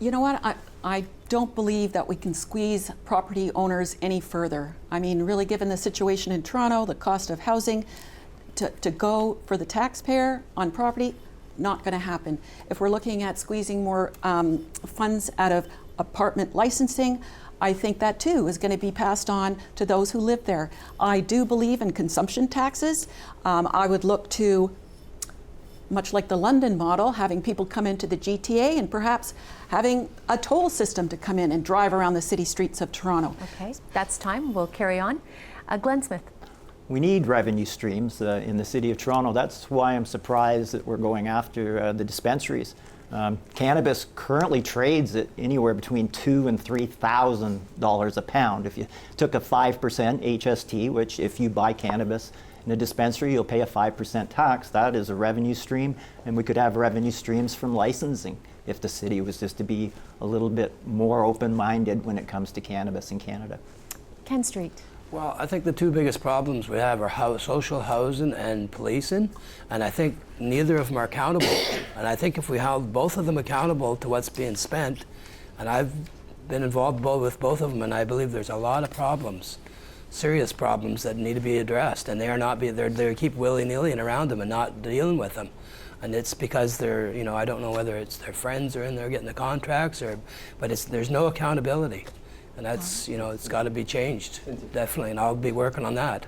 [SPEAKER 8] You know what? I don't believe that we can squeeze property owners any further. I mean, really, given the situation in Toronto, the cost of housing, to go for the taxpayer on property, not going to happen. If we're looking at squeezing more funds out of apartment licensing, I think that too is going to be passed on to those who live there. I do believe in consumption taxes. I would look to, much like the London model, having people come into the GTA and perhaps having a toll system to come in and drive around the city streets of Toronto.
[SPEAKER 1] Okay, that's time. We'll carry on. Glenn Smith.
[SPEAKER 10] We need revenue streams in the city of Toronto. That's why I'm surprised that we're going after the dispensaries. Cannabis currently trades at anywhere between $2,000 and $3,000 a pound. If you took a 5% HST, which if you buy cannabis in a dispensary, you'll pay a 5% tax. That is a revenue stream, and we could have revenue streams from licensing if the city was just to be a little bit more open-minded when it comes to cannabis in Canada.
[SPEAKER 1] Ken Street.
[SPEAKER 12] Well, I think the two biggest problems we have are social housing and policing, and I think neither of them are accountable. And I think if we held both of them accountable to what's being spent, and I've been involved with both of them, and I believe there's a lot of problems serious problems that need to be addressed, and they keep willy-nilly around them and not dealing with them. And it's because they're, I don't know whether it's their friends are in there getting the contracts, but there's no accountability. And that's, it's got to be changed, definitely, and I'll be working on that.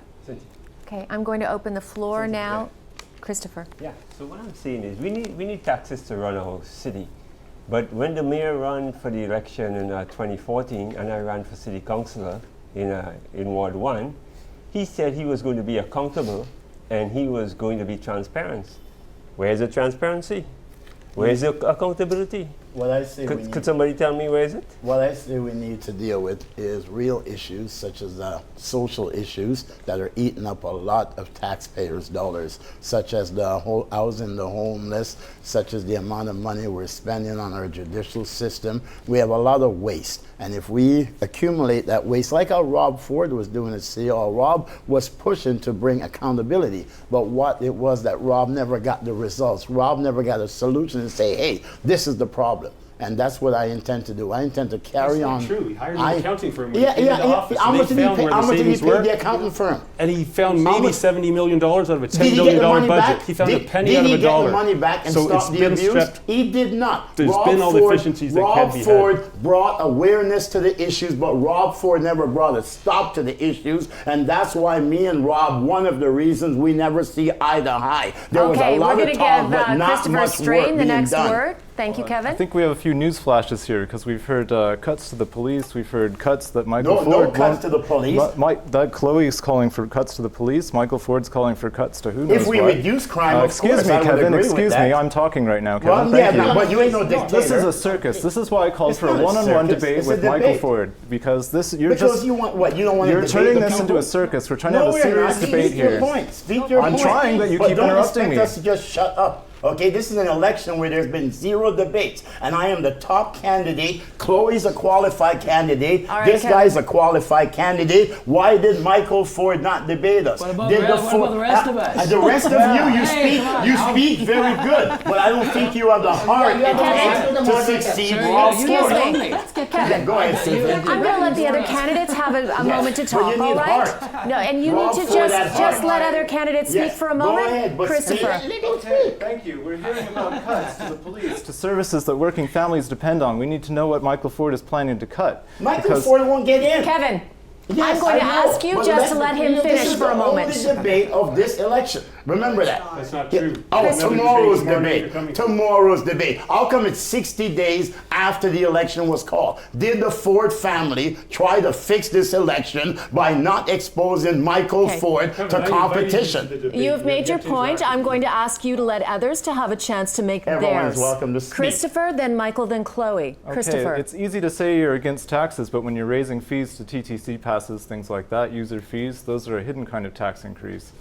[SPEAKER 1] Okay, I'm going to open the floor now. Christopher.
[SPEAKER 9] Yeah, so what I'm saying is we need taxes to run our city. But when the mayor ran for the election in 2014 and I ran for city councillor in Ward 1, he said he was going to be accountable and he was going to be transparent. Where's the transparency? Where's the accountability?
[SPEAKER 5] What I say
[SPEAKER 9] could somebody tell me where is it?
[SPEAKER 5] What I say we need to deal with is real issues such as social issues that are eating up a lot of taxpayers' dollars, such as the whole housing the homeless, such as the amount of money we're spending on our judicial system. We have a lot of waste. And if we accumulate that waste, like how Rob Ford was doing at City Hall, Rob was pushing to bring accountability. But what it was that Rob never got the results. Rob never got a solution to say, hey, this is the problem. And that's what I intend to do. I intend to carry on.
[SPEAKER 4] That's not true. He hired an accounting firm when
[SPEAKER 5] Yeah.
[SPEAKER 4] he came into office.
[SPEAKER 5] How much did he pay the accounting firm?
[SPEAKER 4] And he found maybe $70 million out of a $10
[SPEAKER 5] Did he get
[SPEAKER 4] billion
[SPEAKER 5] the money
[SPEAKER 4] budget.
[SPEAKER 5] back?
[SPEAKER 4] He found a penny out of a
[SPEAKER 5] Did he get
[SPEAKER 4] dollar.
[SPEAKER 5] the money back and
[SPEAKER 4] So
[SPEAKER 5] stop
[SPEAKER 4] it's
[SPEAKER 5] the
[SPEAKER 4] been
[SPEAKER 5] abuse?
[SPEAKER 4] stripped.
[SPEAKER 5] He did not.
[SPEAKER 4] There's been all the efficiencies that can be had.
[SPEAKER 5] Rob Ford brought awareness to the issues, but Rob Ford never brought a stop to the issues, and that's why me and Rob, one of the reasons we never see eye to eye. There was a lot of talk, but not
[SPEAKER 1] Christopher
[SPEAKER 5] much
[SPEAKER 1] Strain
[SPEAKER 5] work
[SPEAKER 1] the
[SPEAKER 5] being
[SPEAKER 1] next
[SPEAKER 5] done.
[SPEAKER 1] word. Thank you, Kevin.
[SPEAKER 11] I think we have a few news flashes here because we've heard cuts to the police. We've heard cuts that Michael Ford.
[SPEAKER 5] No cuts to the police.
[SPEAKER 11] That Chloe's calling for cuts to the police. Michael Ford's calling for cuts to who knows
[SPEAKER 5] If we
[SPEAKER 11] what.
[SPEAKER 5] reduce crime, of
[SPEAKER 11] excuse
[SPEAKER 5] course,
[SPEAKER 11] me,
[SPEAKER 5] I would
[SPEAKER 11] Kevin.
[SPEAKER 5] agree
[SPEAKER 11] Excuse
[SPEAKER 5] with
[SPEAKER 11] me.
[SPEAKER 5] that.
[SPEAKER 11] I'm talking right now, Kevin.
[SPEAKER 5] Well,
[SPEAKER 11] Thank you.
[SPEAKER 5] but you ain't no dictator.
[SPEAKER 11] This is a circus. This is why I called
[SPEAKER 5] It's
[SPEAKER 11] for a
[SPEAKER 5] not a
[SPEAKER 11] one-on-one
[SPEAKER 5] circus.
[SPEAKER 11] debate
[SPEAKER 5] It's a
[SPEAKER 11] with Michael
[SPEAKER 5] debate.
[SPEAKER 11] Ford because
[SPEAKER 5] You want what? You don't want to
[SPEAKER 11] You're
[SPEAKER 5] debate
[SPEAKER 11] turning
[SPEAKER 5] the
[SPEAKER 11] this
[SPEAKER 5] people?
[SPEAKER 11] into a circus. We're trying to
[SPEAKER 5] No,
[SPEAKER 11] have a
[SPEAKER 5] we're
[SPEAKER 11] serious
[SPEAKER 5] not.
[SPEAKER 11] debate
[SPEAKER 5] Speak your
[SPEAKER 11] here.
[SPEAKER 5] point. Speak your
[SPEAKER 11] I'm
[SPEAKER 5] point.
[SPEAKER 11] trying, but you keep interrupting me.
[SPEAKER 5] Don't expect us to just shut up. Okay, this is an election where there's been zero debates, and I am the top candidate. Chloe's a qualified candidate. This guy's a qualified candidate. Why did Michael Ford not debate us?
[SPEAKER 12] What about the rest of us?
[SPEAKER 5] The rest of you speak very good, but I don't think you have the heart to succeed.
[SPEAKER 1] Excuse me. Kevin.
[SPEAKER 5] Go ahead, Cynthia.
[SPEAKER 1] I'm going to let the other candidates have a moment to
[SPEAKER 5] but
[SPEAKER 1] talk,
[SPEAKER 5] you
[SPEAKER 1] all
[SPEAKER 5] need
[SPEAKER 1] right?
[SPEAKER 5] heart.
[SPEAKER 1] No, and you
[SPEAKER 5] Rob
[SPEAKER 1] need to
[SPEAKER 5] Ford has
[SPEAKER 1] just
[SPEAKER 5] heart.
[SPEAKER 1] let other candidates speak
[SPEAKER 5] Yes,
[SPEAKER 1] for a
[SPEAKER 5] go
[SPEAKER 1] moment.
[SPEAKER 5] ahead, but
[SPEAKER 1] Christopher.
[SPEAKER 11] Okay, thank you. We're hearing about cuts to the police, to services that working families depend on. We need to know what Michael Ford is planning to cut.
[SPEAKER 5] Michael Ford won't get in.
[SPEAKER 1] Kevin.
[SPEAKER 5] Yes,
[SPEAKER 1] I'm going to
[SPEAKER 5] I know,
[SPEAKER 1] ask you
[SPEAKER 5] but
[SPEAKER 1] just to let him finish for a moment.
[SPEAKER 5] This is the only debate of this election. Remember that.
[SPEAKER 4] That's not true.
[SPEAKER 5] Oh, tomorrow's
[SPEAKER 4] You're
[SPEAKER 5] debate.
[SPEAKER 4] coming.
[SPEAKER 5] Tomorrow's debate. How come it's 60 days after the election was called? Did the Ford family try to fix this election by not exposing Michael Ford to competition?
[SPEAKER 1] You've made your point. I'm going to ask you to let others to have a chance to make
[SPEAKER 5] Everyone's
[SPEAKER 1] theirs.
[SPEAKER 5] welcome to speak.
[SPEAKER 1] Christopher, then Michael, then Chloe. Christopher.
[SPEAKER 11] Okay, it's easy to say you're against taxes, but when you're raising fees to TTC passes, things like that, user fees, those are a hidden kind of tax increase.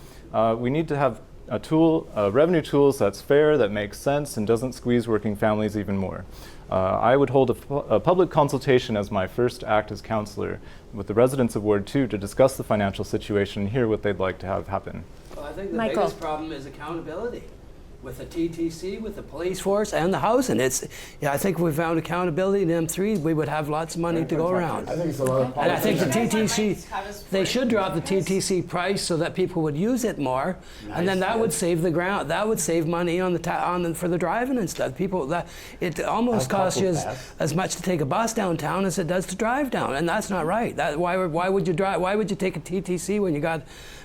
[SPEAKER 11] We need to have a tool, revenue tools that's fair, that makes sense, and doesn't squeeze working families even more. I would hold a public consultation as my first act as councillor with the residents of Ward 2 to discuss the financial situation and hear what they'd like to have happen.
[SPEAKER 12] Well, I think the biggest problem is accountability. With the TTC, with the police force, and the housing. I think if we found accountability in them three, we would have lots of money to go around.
[SPEAKER 5] I think it's a lot of
[SPEAKER 12] And I think the
[SPEAKER 5] politics.
[SPEAKER 12] TTC, they should drop the TTC price so that people would use it more, and then that would save the ground. That would save money on for the driving and stuff. It almost costs you as much to take a bus downtown as it does to drive down, and that's not right. Why would you drive? Why would you take a TTC when you got,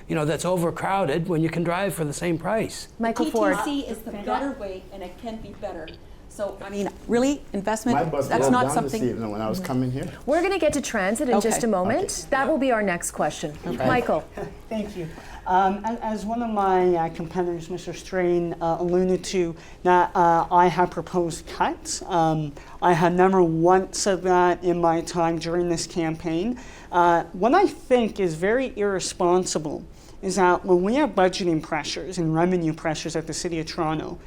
[SPEAKER 12] that's overcrowded when you can drive for the same price?
[SPEAKER 1] Michael Ford.
[SPEAKER 8] TTC is the better way, and it can be better. So, I mean, really, investment,
[SPEAKER 5] My bus
[SPEAKER 8] that's
[SPEAKER 5] broke
[SPEAKER 8] not
[SPEAKER 5] down
[SPEAKER 8] something.
[SPEAKER 5] this evening when I was coming here.
[SPEAKER 1] We're going to get to transit in just a moment.
[SPEAKER 5] Okay.
[SPEAKER 1] That will be our next question. Michael.
[SPEAKER 6] Thank you. As one of my competitors, Mr. Strain, alluded to, that I have proposed cuts. I have never once said that in my time during this campaign. What I think is very irresponsible is that when we have budgeting pressures and revenue pressures at the City of Toronto,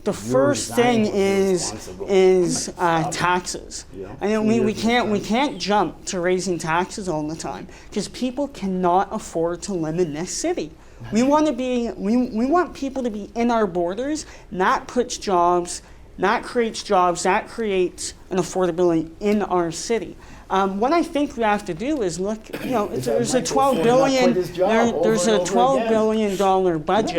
[SPEAKER 6] the first thing is taxes. And we can't jump to raising taxes all the time because people cannot afford to live in this city. We want people to be in our borders. That puts jobs, that creates an affordability in our city. What I think we have to do is look, there's a
[SPEAKER 5] Michael
[SPEAKER 6] $12
[SPEAKER 5] Ford
[SPEAKER 6] billion,
[SPEAKER 5] not quit his job
[SPEAKER 6] there's
[SPEAKER 5] over
[SPEAKER 6] a
[SPEAKER 5] and over
[SPEAKER 6] $12
[SPEAKER 5] again?
[SPEAKER 6] billion budget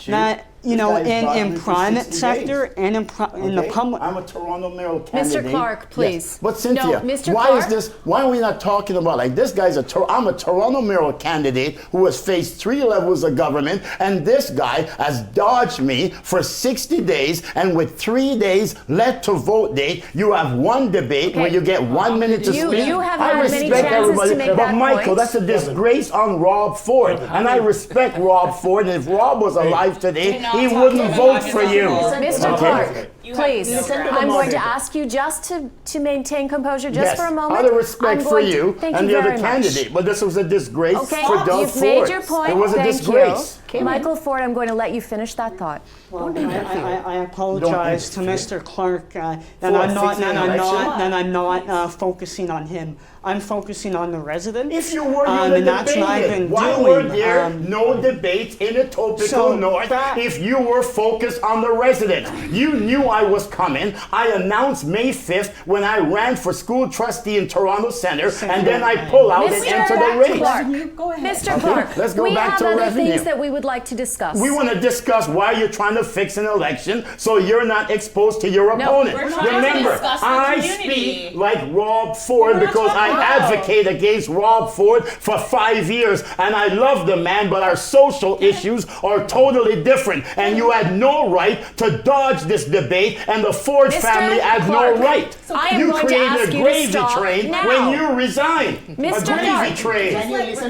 [SPEAKER 6] that,
[SPEAKER 5] This guy's bought
[SPEAKER 6] in
[SPEAKER 5] me for
[SPEAKER 6] private
[SPEAKER 5] 60
[SPEAKER 6] sector
[SPEAKER 5] days.
[SPEAKER 6] and in the
[SPEAKER 5] Okay?
[SPEAKER 6] public.
[SPEAKER 5] I'm a Toronto mayoral candidate.
[SPEAKER 1] Mr. Clark,
[SPEAKER 5] Yes.
[SPEAKER 1] please.
[SPEAKER 5] But Cynthia,
[SPEAKER 1] No, Mr.
[SPEAKER 5] why
[SPEAKER 1] Clark?
[SPEAKER 5] is this? Why are we not talking about like this guy's I'm a Toronto mayoral candidate who has faced 3 levels of government, and this guy has dodged me for 60 days, and with 3 days left to vote date, you have one debate where you get 1 minute to speak.
[SPEAKER 1] You have
[SPEAKER 5] I
[SPEAKER 1] had many
[SPEAKER 5] respect
[SPEAKER 1] chances
[SPEAKER 5] everybody,
[SPEAKER 1] to make
[SPEAKER 5] but
[SPEAKER 1] that
[SPEAKER 5] Michael,
[SPEAKER 1] point.
[SPEAKER 5] that's a disgrace on Rob Ford, and I respect Rob Ford. And if Rob was alive today, he wouldn't vote for you.
[SPEAKER 1] Mr.
[SPEAKER 5] Okay.
[SPEAKER 1] Clark, please,
[SPEAKER 5] Listen to the
[SPEAKER 1] I'm going to
[SPEAKER 5] moderator.
[SPEAKER 1] ask you just to maintain composure just
[SPEAKER 5] Yes,
[SPEAKER 1] for a moment.
[SPEAKER 5] out of respect
[SPEAKER 1] I'm
[SPEAKER 5] for
[SPEAKER 1] going to-
[SPEAKER 5] you
[SPEAKER 1] thank
[SPEAKER 5] and
[SPEAKER 1] you
[SPEAKER 5] the other
[SPEAKER 1] very much.
[SPEAKER 5] candidate, but this was a disgrace
[SPEAKER 1] Okay,
[SPEAKER 5] for Doug
[SPEAKER 1] you've
[SPEAKER 5] Ford.
[SPEAKER 1] made your point.
[SPEAKER 5] It was a
[SPEAKER 1] Thank
[SPEAKER 5] disgrace.
[SPEAKER 1] you. Michael Ford, I'm going to let you finish that thought.
[SPEAKER 6] Well, I apologize to Mr. Clark that
[SPEAKER 5] For
[SPEAKER 6] I'm not,
[SPEAKER 5] fixing an election?
[SPEAKER 6] that I'm not focusing on him. I'm focusing on the residents.
[SPEAKER 5] If you were, you would
[SPEAKER 6] and that's what I've
[SPEAKER 5] have
[SPEAKER 6] been
[SPEAKER 5] debated. Why
[SPEAKER 6] doing.
[SPEAKER 5] were there no debates in Etobicoke
[SPEAKER 6] So
[SPEAKER 5] North
[SPEAKER 6] that-
[SPEAKER 5] if you were focused on the residents? You knew I was coming. I announced May 5th when I ran for school trustee in Toronto Centre, and then I pull out and enter the race.
[SPEAKER 1] Clark,
[SPEAKER 8] Go ahead.
[SPEAKER 1] Mr. Clark,
[SPEAKER 5] let's go
[SPEAKER 1] we
[SPEAKER 5] back
[SPEAKER 1] have
[SPEAKER 5] to
[SPEAKER 1] other
[SPEAKER 5] revenue.
[SPEAKER 1] things that we would like to discuss.
[SPEAKER 5] We want to discuss why you're trying to fix an election so you're not exposed to your
[SPEAKER 1] No,
[SPEAKER 5] opponent.
[SPEAKER 1] we're
[SPEAKER 13] trying to
[SPEAKER 5] Remember,
[SPEAKER 13] discuss the
[SPEAKER 5] I
[SPEAKER 13] community.
[SPEAKER 5] speak like Rob Ford because I advocate against Rob Ford for 5 years, and I love the man, but our social issues are totally different, and you had no right to dodge this debate, and the Ford
[SPEAKER 1] Mr.
[SPEAKER 5] family had
[SPEAKER 1] Clark,
[SPEAKER 5] no right.
[SPEAKER 1] I am
[SPEAKER 5] You
[SPEAKER 1] going to
[SPEAKER 5] created
[SPEAKER 1] ask
[SPEAKER 5] a
[SPEAKER 1] you to
[SPEAKER 5] gravy
[SPEAKER 1] stop
[SPEAKER 5] train
[SPEAKER 1] now.
[SPEAKER 5] when you resigned.
[SPEAKER 1] Mr.
[SPEAKER 5] A gravy
[SPEAKER 1] Clark,
[SPEAKER 5] train.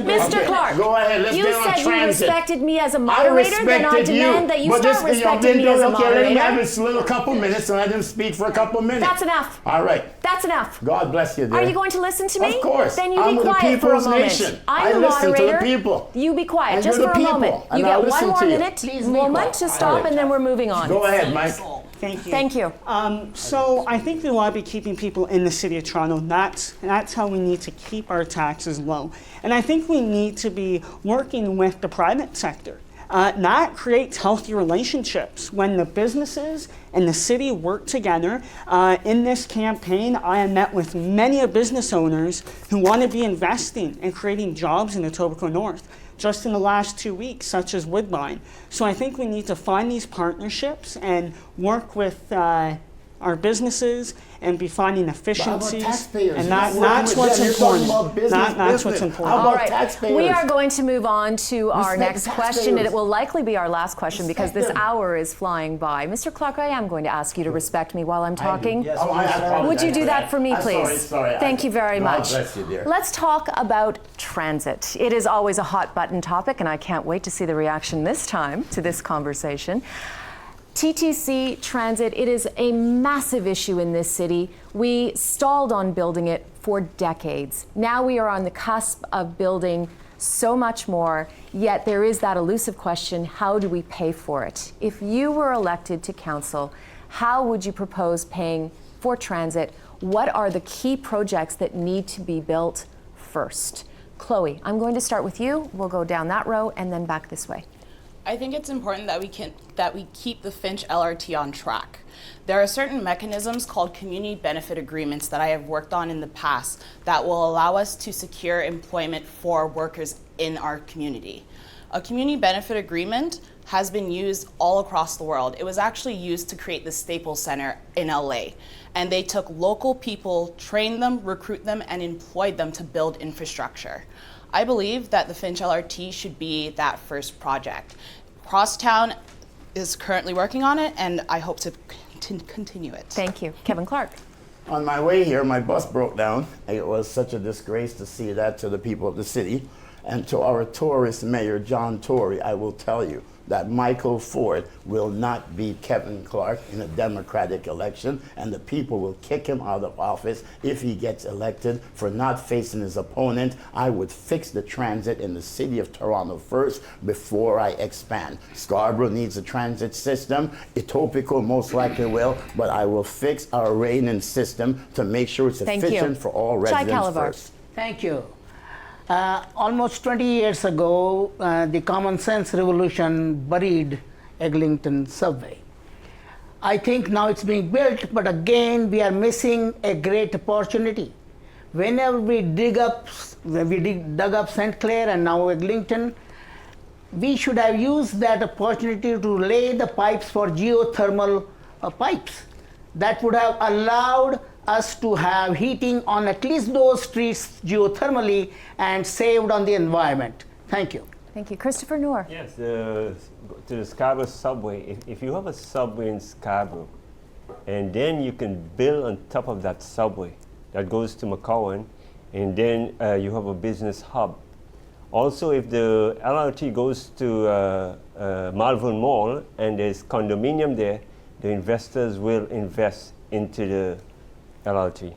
[SPEAKER 1] Mr. Clark,
[SPEAKER 5] Go ahead, let's
[SPEAKER 1] you
[SPEAKER 5] get on
[SPEAKER 1] said you
[SPEAKER 5] transit.
[SPEAKER 1] respected me as a
[SPEAKER 5] I
[SPEAKER 1] moderator, then I
[SPEAKER 5] respected
[SPEAKER 1] demand that you
[SPEAKER 5] but
[SPEAKER 1] start
[SPEAKER 5] this,
[SPEAKER 1] respecting me
[SPEAKER 5] then,
[SPEAKER 1] as a
[SPEAKER 5] okay, let him have
[SPEAKER 1] moderator.
[SPEAKER 5] his little couple minutes and let him speak for a couple minutes.
[SPEAKER 1] That's enough.
[SPEAKER 5] All right.
[SPEAKER 1] That's enough.
[SPEAKER 5] God bless you, dear.
[SPEAKER 1] Are you going to listen to me?
[SPEAKER 5] Of course.
[SPEAKER 1] Then you
[SPEAKER 5] I'm
[SPEAKER 1] be
[SPEAKER 5] with the
[SPEAKER 1] quiet for a
[SPEAKER 5] people's
[SPEAKER 1] moment.
[SPEAKER 5] nation.
[SPEAKER 1] I'm
[SPEAKER 5] I
[SPEAKER 1] the
[SPEAKER 5] listen to the
[SPEAKER 1] moderator.
[SPEAKER 5] people.
[SPEAKER 1] You be quiet
[SPEAKER 5] And
[SPEAKER 1] just
[SPEAKER 5] you're
[SPEAKER 1] for
[SPEAKER 5] the
[SPEAKER 1] a
[SPEAKER 5] people,
[SPEAKER 1] moment.
[SPEAKER 5] and
[SPEAKER 1] You
[SPEAKER 5] I'll
[SPEAKER 1] get one
[SPEAKER 5] listen
[SPEAKER 1] more
[SPEAKER 5] to you.
[SPEAKER 1] minute, moment to stop, and then we're moving on.
[SPEAKER 5] Go ahead, Mike.
[SPEAKER 6] Thank you.
[SPEAKER 1] Thank you.
[SPEAKER 6] So I think we want to be keeping people in the city of Toronto. That's how we need to keep our taxes low. And I think we need to be working with the private sector. That creates healthy relationships. When the businesses and the city work together, in this campaign, I have met with many business owners who want to be investing and creating jobs in Etobicoke North, just in the last 2 weeks, such as Woodbine. So I think we need to find these partnerships and work with our businesses and be finding efficiencies.
[SPEAKER 5] taxpayers?
[SPEAKER 6] And
[SPEAKER 5] You're working
[SPEAKER 6] that's
[SPEAKER 5] with
[SPEAKER 6] what's
[SPEAKER 5] them. You're talking
[SPEAKER 6] important.
[SPEAKER 5] about business,
[SPEAKER 6] That's what's
[SPEAKER 5] How
[SPEAKER 6] important.
[SPEAKER 5] about
[SPEAKER 1] All right,
[SPEAKER 5] taxpayers?
[SPEAKER 1] we are going to move on to our
[SPEAKER 5] Respect
[SPEAKER 1] next question, and it
[SPEAKER 5] taxpayers.
[SPEAKER 1] will likely be our last question because
[SPEAKER 5] Respect
[SPEAKER 1] this
[SPEAKER 5] them.
[SPEAKER 1] hour is flying by. Mr. Clark, I am going to ask you to respect me while I'm talking.
[SPEAKER 10] Yes,
[SPEAKER 5] Oh, I apologize
[SPEAKER 1] Would you do that for me,
[SPEAKER 5] I'm
[SPEAKER 1] please?
[SPEAKER 5] sorry.
[SPEAKER 1] Thank you very
[SPEAKER 5] God
[SPEAKER 1] much.
[SPEAKER 5] bless you, dear.
[SPEAKER 1] Let's talk about transit. It is always a hot button topic, and I can't wait to see the reaction this time to this conversation. TTC transit, it is a massive issue in this city. We stalled on building it for decades. Now we are on the cusp of building so much more, yet there is that elusive question, how do we pay for it? If you were elected to council, how would you propose paying for transit? What are the key projects that need to be built first? Chloe, I'm going to start with you. We'll go down that row and then back this way.
[SPEAKER 3] I think it's important that we keep the Finch LRT on track. There are certain mechanisms called community benefit agreements that I have worked on in the past that will allow us to secure employment for workers in our community. A community benefit agreement has been used all across the world. It was actually used to create the Staples Center in LA. And they took local people, trained them, recruit them, and employed them to build infrastructure. I believe that the Finch LRT should be that first project. Crosstown is currently working on it, and I hope to continue it.
[SPEAKER 1] Thank you. Kevin Clark.
[SPEAKER 5] On my way here, my bus broke down. It was such a disgrace to see that to the people of the city. And to our tourist mayor, John Tory, I will tell you that Michael Ford will not beat Kevin Clark in a Democratic election, and the people will kick him out of office if he gets elected for not facing his opponent. I would fix the transit in the city of Toronto first before I expand. Scarborough needs a transit system. Etobicoke most likely will, but I will fix our rating system to make sure it's efficient for all residents first.
[SPEAKER 7] Thank you. Almost 20 years ago, the common sense revolution buried Eglinton subway. I think now it's being built, but again, we are missing a great opportunity. whenever we dug up St. Clair and now Eglinton, we should have used that opportunity to lay the pipes for geothermal pipes. That would have allowed us to have heating on at least those streets geothermally and saved on the environment. Thank you.
[SPEAKER 1] Thank you. Christopher Noor.
[SPEAKER 9] Yes, to the Scarborough subway, if you have a subway in Scarborough, and then you can build on top of that subway that goes to McCowan, and then you have a business hub. Also, if the LRT goes to Malvern Mall and there's condominium there, the investors will invest into the LRT.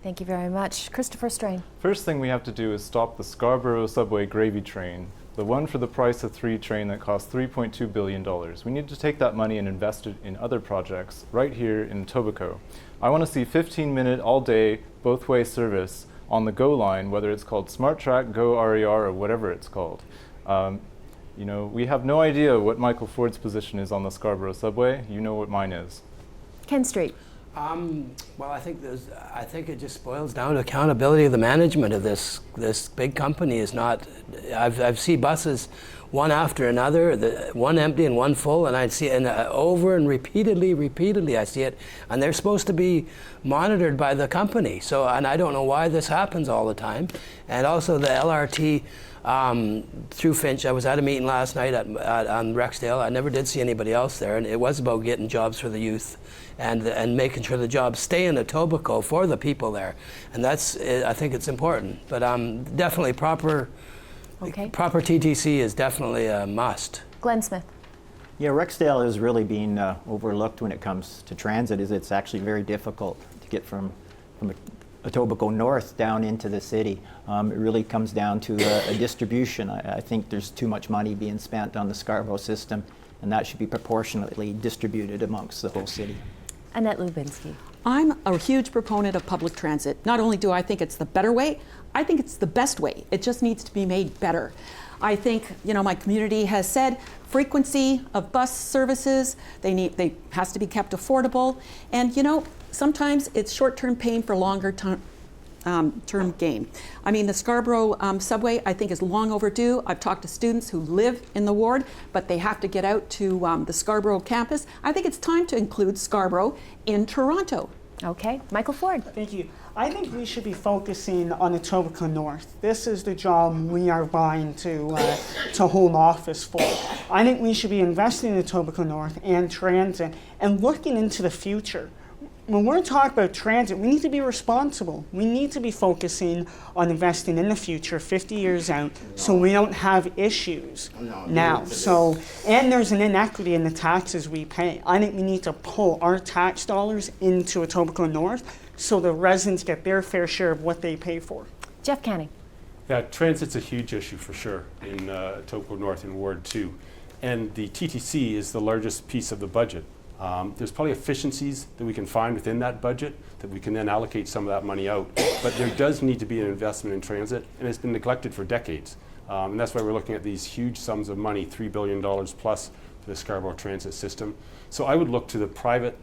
[SPEAKER 1] Thank you very much. Christopher Strain.
[SPEAKER 11] First thing we have to do is stop the Scarborough subway gravy train, the one for the price of 3 train that costs $3.2 billion. We need to take that money and invest it in other projects right here in Etobicoke. I want to see 15-minute all-day both-way service on the GO line, whether it's called Smart Track, GO RER, or whatever it's called. You know, we have no idea what Michael Ford's position is on the Scarborough subway. You know what mine is.
[SPEAKER 1] Ken Street.
[SPEAKER 12] Well, I think it just boils down to accountability of the management of this big company. Is not. I've seen buses one after another, one empty and one full, and I'd see it over and repeatedly I see it, and they're supposed to be monitored by the company. So, and I don't know why this happens all the time. And also the LRT through Finch. I was at a meeting last night on Rexdale. I never did see anybody else there, and it was about getting jobs for the youth and making sure the jobs stay in Etobicoke for the people there. And that's, I think it's important. But definitely proper TTC is definitely a must.
[SPEAKER 1] Glenn Smith.
[SPEAKER 10] Yeah, Rexdale is really being overlooked when it comes to transit. It's actually very difficult to get from Etobicoke North down into the city. It really comes down to a distribution. I think there's too much money being spent on the Scarborough system, and that should be proportionately distributed amongst the whole city.
[SPEAKER 1] Annette Lubinsky.
[SPEAKER 8] I'm a huge proponent of public transit. Not only do I think it's the better way, I think it's the best way. It just needs to be made better. I think, you know, my community has said frequency of bus services, they has to be kept affordable. And, you know, sometimes it's short-term pain for longer term gain. I mean, the Scarborough subway, I think, is long overdue. I've talked to students who live in the ward, but they have to get out to the Scarborough campus. I think it's time to include Scarborough in Toronto.
[SPEAKER 1] Okay, Michael Ford.
[SPEAKER 6] Thank you. I think we should be focusing on Etobicoke North. This is the job we are vying to hold office for. I think we should be investing in Etobicoke North and transit and looking into the future. When we're talking about transit, we need to be responsible. We need to be focusing on investing in the future, 50 years out, so we don't have issues now. So, and there's an inequity in the taxes we pay. I think we need to pull our tax dollars into Etobicoke North so the residents get their fair share of what they pay for.
[SPEAKER 1] Jeff Canning.
[SPEAKER 4] Yeah, transit's a huge issue for sure in Etobicoke North and Ward 2. And the TTC is the largest piece of the budget. There's probably efficiencies that we can find within that budget that we can then allocate some of that money out. But there does need to be an investment in transit, and it's been neglected for decades. And that's why we're looking at these huge sums of money, $3 billion plus for the Scarborough transit system. So I would look to the private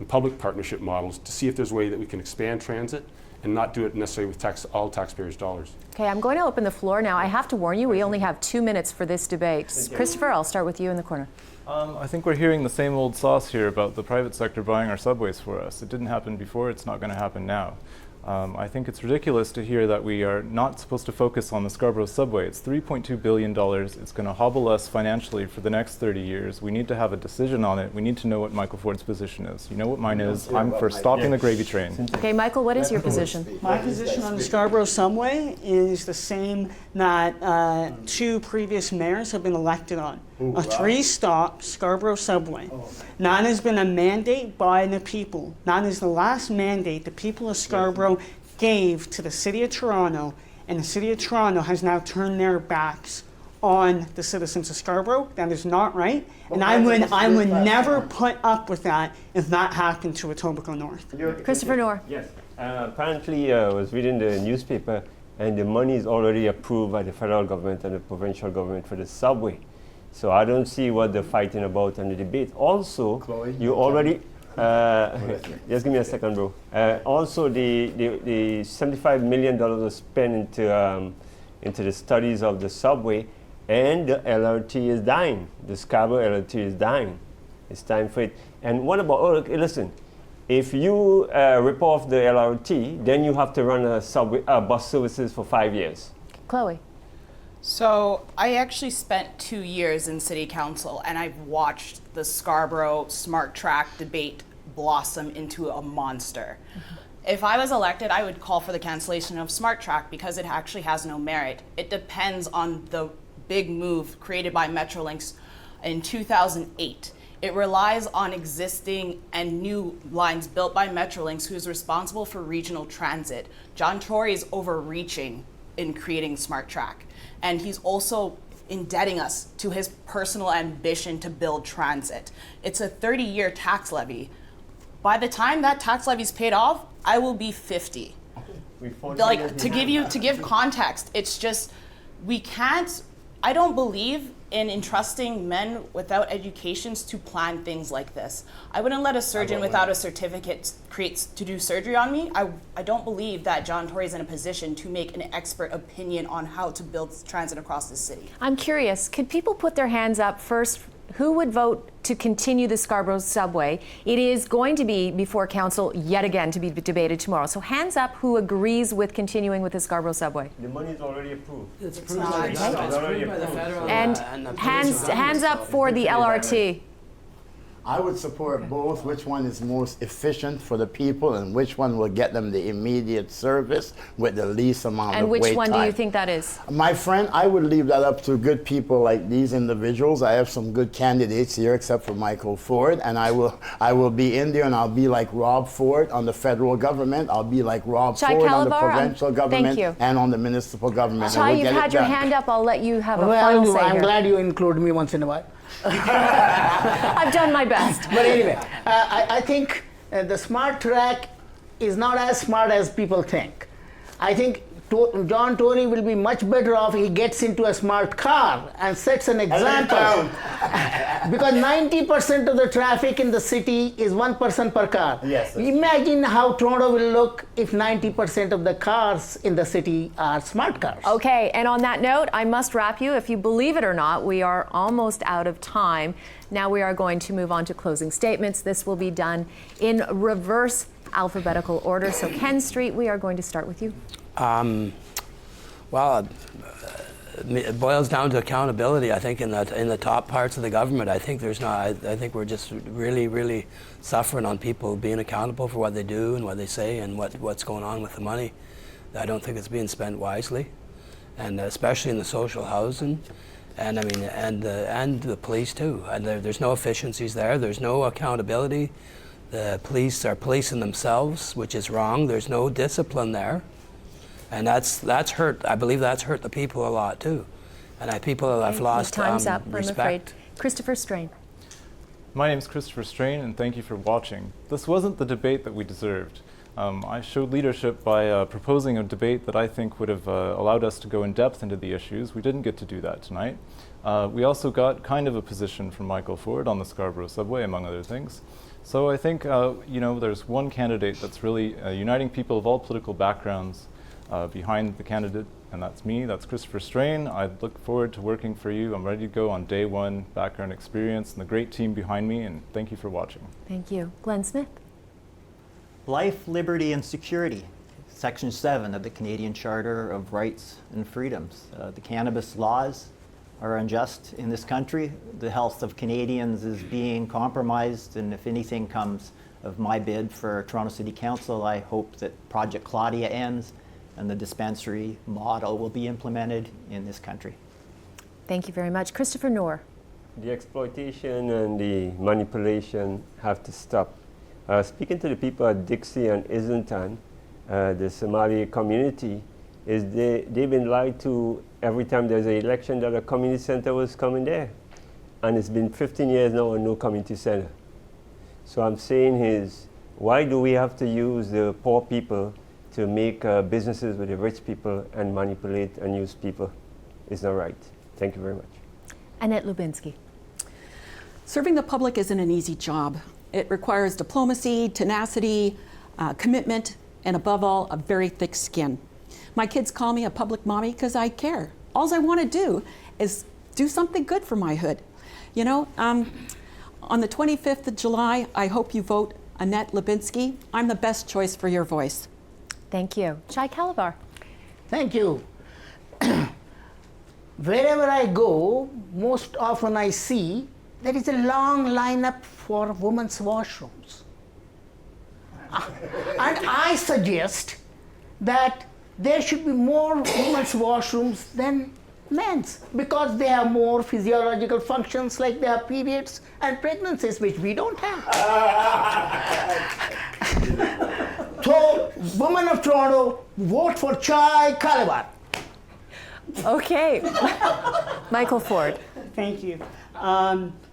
[SPEAKER 4] and public partnership models to see if there's a way that we can expand transit and not do it necessarily with all taxpayers' dollars.
[SPEAKER 1] Okay, I'm going to open the floor now. I have to warn you, we only have 2 minutes for this debate. Christopher, I'll start with you in the corner.
[SPEAKER 11] I think we're hearing the same old sauce here about the private sector buying our subways for us. It didn't happen before, it's not going to happen now. I think it's ridiculous to hear that we are not supposed to focus on the Scarborough subway. It's $3.2 billion. It's going to hobble us financially for the next 30 years. We need to have a decision on it. We need to know what Michael Ford's position is. You know what mine is. I'm for stopping the gravy train.
[SPEAKER 1] Okay, Michael, what is your position?
[SPEAKER 6] My position on the Scarborough subway is the same that 2 previous mayors have been elected on. A 3-stop Scarborough subway. That has been a mandate by the people. That is the last mandate the people of Scarborough gave to the City of Toronto, and the City of Toronto has now turned their backs on the citizens of Scarborough. That is not right, and I would never put up with that if that happened to Etobicoke North.
[SPEAKER 1] Christopher Noor.
[SPEAKER 9] Yes. Apparently, I was reading the newspaper, and the money is already approved by the federal government and the provincial government for the subway. So I don't see what they're fighting about in the debate. Also, you already Just give me a second, bro. Also, the $75 million was spent into the studies of the subway, and the LRT is dying. The Scarborough LRT is dying. It's time for it. And what about, listen, if you rip off the LRT, then you have to run a bus services for 5 years.
[SPEAKER 1] Chloe.
[SPEAKER 3] So I actually spent 2 years in City Council, and I've watched the Scarborough Smart Track debate blossom into a monster. If I was elected, I would call for the cancellation of Smart Track because it actually has no merit. It depends on the big move created by Metrolinx in 2008. It relies on existing and new lines built by Metrolinx, who's responsible for regional transit. John Tory is overreaching in creating Smart Track, and he's also indebting us to his personal ambition to build transit. It's a 30-year tax levy. By the time that tax levy is paid off, I will be 50. Like, to give context, it's just, we can't, I don't believe in entrusting men without educations to plan things like this. I wouldn't let a surgeon without a certificate to do surgery on me. I don't believe that John Tory is in a position to make an expert opinion on how to build transit across the city.
[SPEAKER 1] I'm curious, could people put their hands up first? Who would vote to continue the Scarborough subway? It is going to be before council yet again to be debated tomorrow. So hands up who agrees with continuing with the Scarborough subway.
[SPEAKER 9] The money is already approved.
[SPEAKER 12] It's approved by the federal.
[SPEAKER 1] And hands up for the LRT.
[SPEAKER 5] I would support both. Which one is most efficient for the people and which one will get them the immediate service with the least amount
[SPEAKER 1] And
[SPEAKER 5] of
[SPEAKER 1] which
[SPEAKER 5] wait
[SPEAKER 1] one
[SPEAKER 5] time.
[SPEAKER 1] do you think that is?
[SPEAKER 5] My friend, I would leave that up to good people like these individuals. I have some good candidates here except for Michael Ford, and I will be in there and I'll be like Rob Ford on the federal government. I'll be like Rob
[SPEAKER 1] Chai
[SPEAKER 5] Ford on the
[SPEAKER 1] Calabar,
[SPEAKER 5] provincial government
[SPEAKER 1] thank you.
[SPEAKER 5] and on the municipal government.
[SPEAKER 1] Chai,
[SPEAKER 5] And we'll
[SPEAKER 1] you've
[SPEAKER 5] get
[SPEAKER 1] had
[SPEAKER 5] it
[SPEAKER 1] your
[SPEAKER 5] done.
[SPEAKER 1] hand up. I'll let you have a final say
[SPEAKER 7] I'm
[SPEAKER 1] here.
[SPEAKER 7] glad you include me once in a while.
[SPEAKER 1] I've done my best.
[SPEAKER 7] But anyway, I think the smart track is not as smart as people think. I think John Tory will be much better off if he gets into a smart car and sets an example. Because 90% of the traffic in the city is one person per car.
[SPEAKER 5] Yes,
[SPEAKER 7] Imagine how Toronto will look if 90% of the cars in the city are smart cars.
[SPEAKER 1] Okay, and on that note, I must wrap you. If you believe it or not, we are almost out of time. Now we are going to move on to closing statements. This will be done in reverse alphabetical order. So Ken Street, we are going to start with you.
[SPEAKER 12] Well, it boils down to accountability. I think in the top parts of the government, I think there's not. I think we're just really suffering on people being accountable for what they do and what they say and what's going on with the money. I don't think it's being spent wisely, and especially in the social housing, and I mean, and the police too. And there's no efficiencies there. There's no accountability. The police are policing themselves, which is wrong. There's no discipline there. And that's hurt. I believe that's hurt the people a lot too, and people have lost
[SPEAKER 1] Time's up,
[SPEAKER 12] respect.
[SPEAKER 1] I'm afraid. Christopher Strain.
[SPEAKER 11] My name is Christopher Strain, and thank you for watching. This wasn't the debate that we deserved. I showed leadership by proposing a debate that I think would have allowed us to go in depth into the issues. We didn't get to do that tonight. We also got kind of a position from Michael Ford on the Scarborough subway, among other things. So I think there's one candidate that's really uniting people of all political backgrounds behind the candidate, and that's me. That's Christopher Strain. I look forward to working for you. I'm ready to go on day one, background experience, and the great team behind me, and thank you for watching.
[SPEAKER 1] Thank you. Glenn Smith.
[SPEAKER 10] Life, liberty, and security. Section 7 of the Canadian Charter of Rights and Freedoms. The cannabis laws are unjust in this country. The health of Canadians is being compromised, and if anything comes of my bid for Toronto City Council, I hope that Project Claudia ends and the dispensary model will be implemented in this country.
[SPEAKER 1] Thank you very much. Christopher Noor.
[SPEAKER 9] The exploitation and the manipulation have to stop. Speaking to the people at Dixie and Islington, the Somali community, they've been lied to every time there's an election that a community center was coming there. And it's been 15 years now and no community center. So I'm saying why do we have to use the poor people to make businesses with the rich people and manipulate and use people? It's not right. Thank you very much.
[SPEAKER 1] Annette Lubinsky.
[SPEAKER 8] Serving the public isn't an easy job. It requires diplomacy, tenacity, commitment, and above all, a very thick skin. My kids call me a public mommy because I care. All I want to do is do something good for my hood. You know, on the 25th of July, I hope you vote Annette Lubinski. I'm the best choice for your voice.
[SPEAKER 1] Thank you. Shai Calabar.
[SPEAKER 7] Thank you. Wherever I go, most often I see there is a long lineup for women's washrooms. And I suggest that there should be more women's washrooms than men's, because they have more physiological functions, like they have periods and pregnancies, which we don't have. So, women of Toronto, vote for Chai Calabar.
[SPEAKER 1] Okay. Michael Ford.
[SPEAKER 6] Thank you.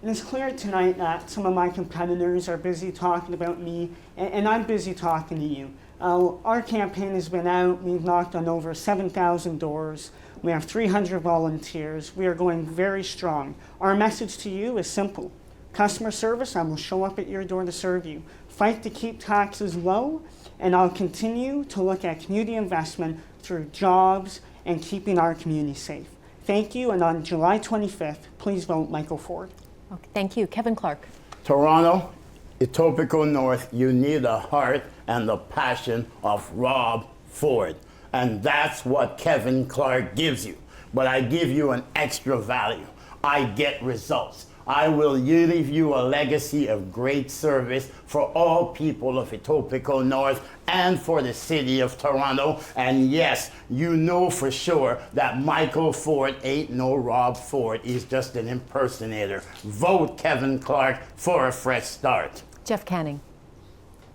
[SPEAKER 6] It's clear tonight that some of my competitors are busy talking about me, and I'm busy talking to you. Our campaign has been out. We've knocked on over 7,000 doors. We have 300 volunteers. We are going very strong. Our message to you is simple. Customer service, I will show up at your door to serve you. Fight to keep taxes low, and I'll continue to look at community investment through jobs and keeping our community safe. Thank you, and on July 25th, please vote Michael Ford.
[SPEAKER 1] Okay, thank you. Kevin Clark.
[SPEAKER 5] Toronto, Etobicoke North, you need the heart and the passion of Rob Ford. And that's what Kevin Clark gives you. But I give you an extra value. I get results. I will leave you a legacy of great service for all people of Etobicoke North and for the city of Toronto. And yes, you know for sure that Michael Ford ain't no Rob Ford. He's just an impersonator. Vote Kevin Clark for a fresh start.
[SPEAKER 1] Jeff Canning.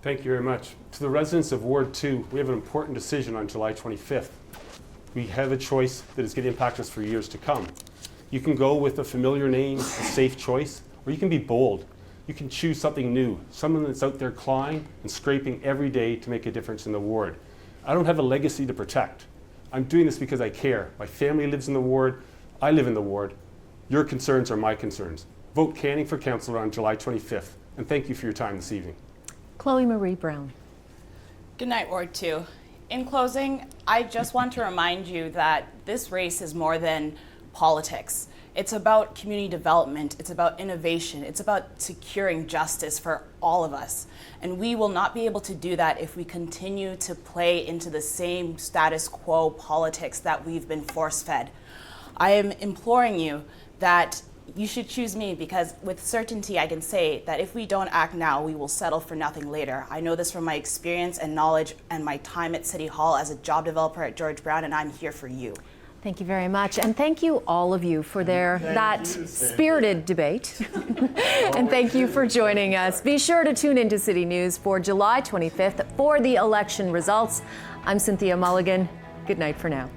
[SPEAKER 4] Thank you very much. To the residents of Ward 2, we have an important decision on July 25th. We have a choice that is going to impact us for years to come. You can go with a familiar name, a safe choice, or you can be bold. You can choose something new, someone that's out there clawing and scraping every day to make a difference in the ward. I don't have a legacy to protect. I'm doing this because I care. My family lives in the ward. I live in the ward. Your concerns are my concerns. Vote Canning for councillor on July 25th, and thank you for your time this evening.
[SPEAKER 1] Chloe Marie Brown.
[SPEAKER 3] Good night, Ward 2. In closing, I just want to remind you that this race is more than politics. It's about community development, it's about innovation, it's about securing justice for all of us. And we will not be able to do that if we continue to play into the same status quo politics that we've been force-fed. I am imploring you that you should choose me, because with certainty I can say that if we don't act now, we will settle for nothing later. I know this from my experience and knowledge and my time at City Hall as a job developer at George Brown, and I'm here for you.
[SPEAKER 1] Thank you very much. And thank you all of you for that spirited debate. And thank you for joining us. Be sure to tune into City News for July 25th for the election results. I'm Cynthia Mulligan. Good night for now.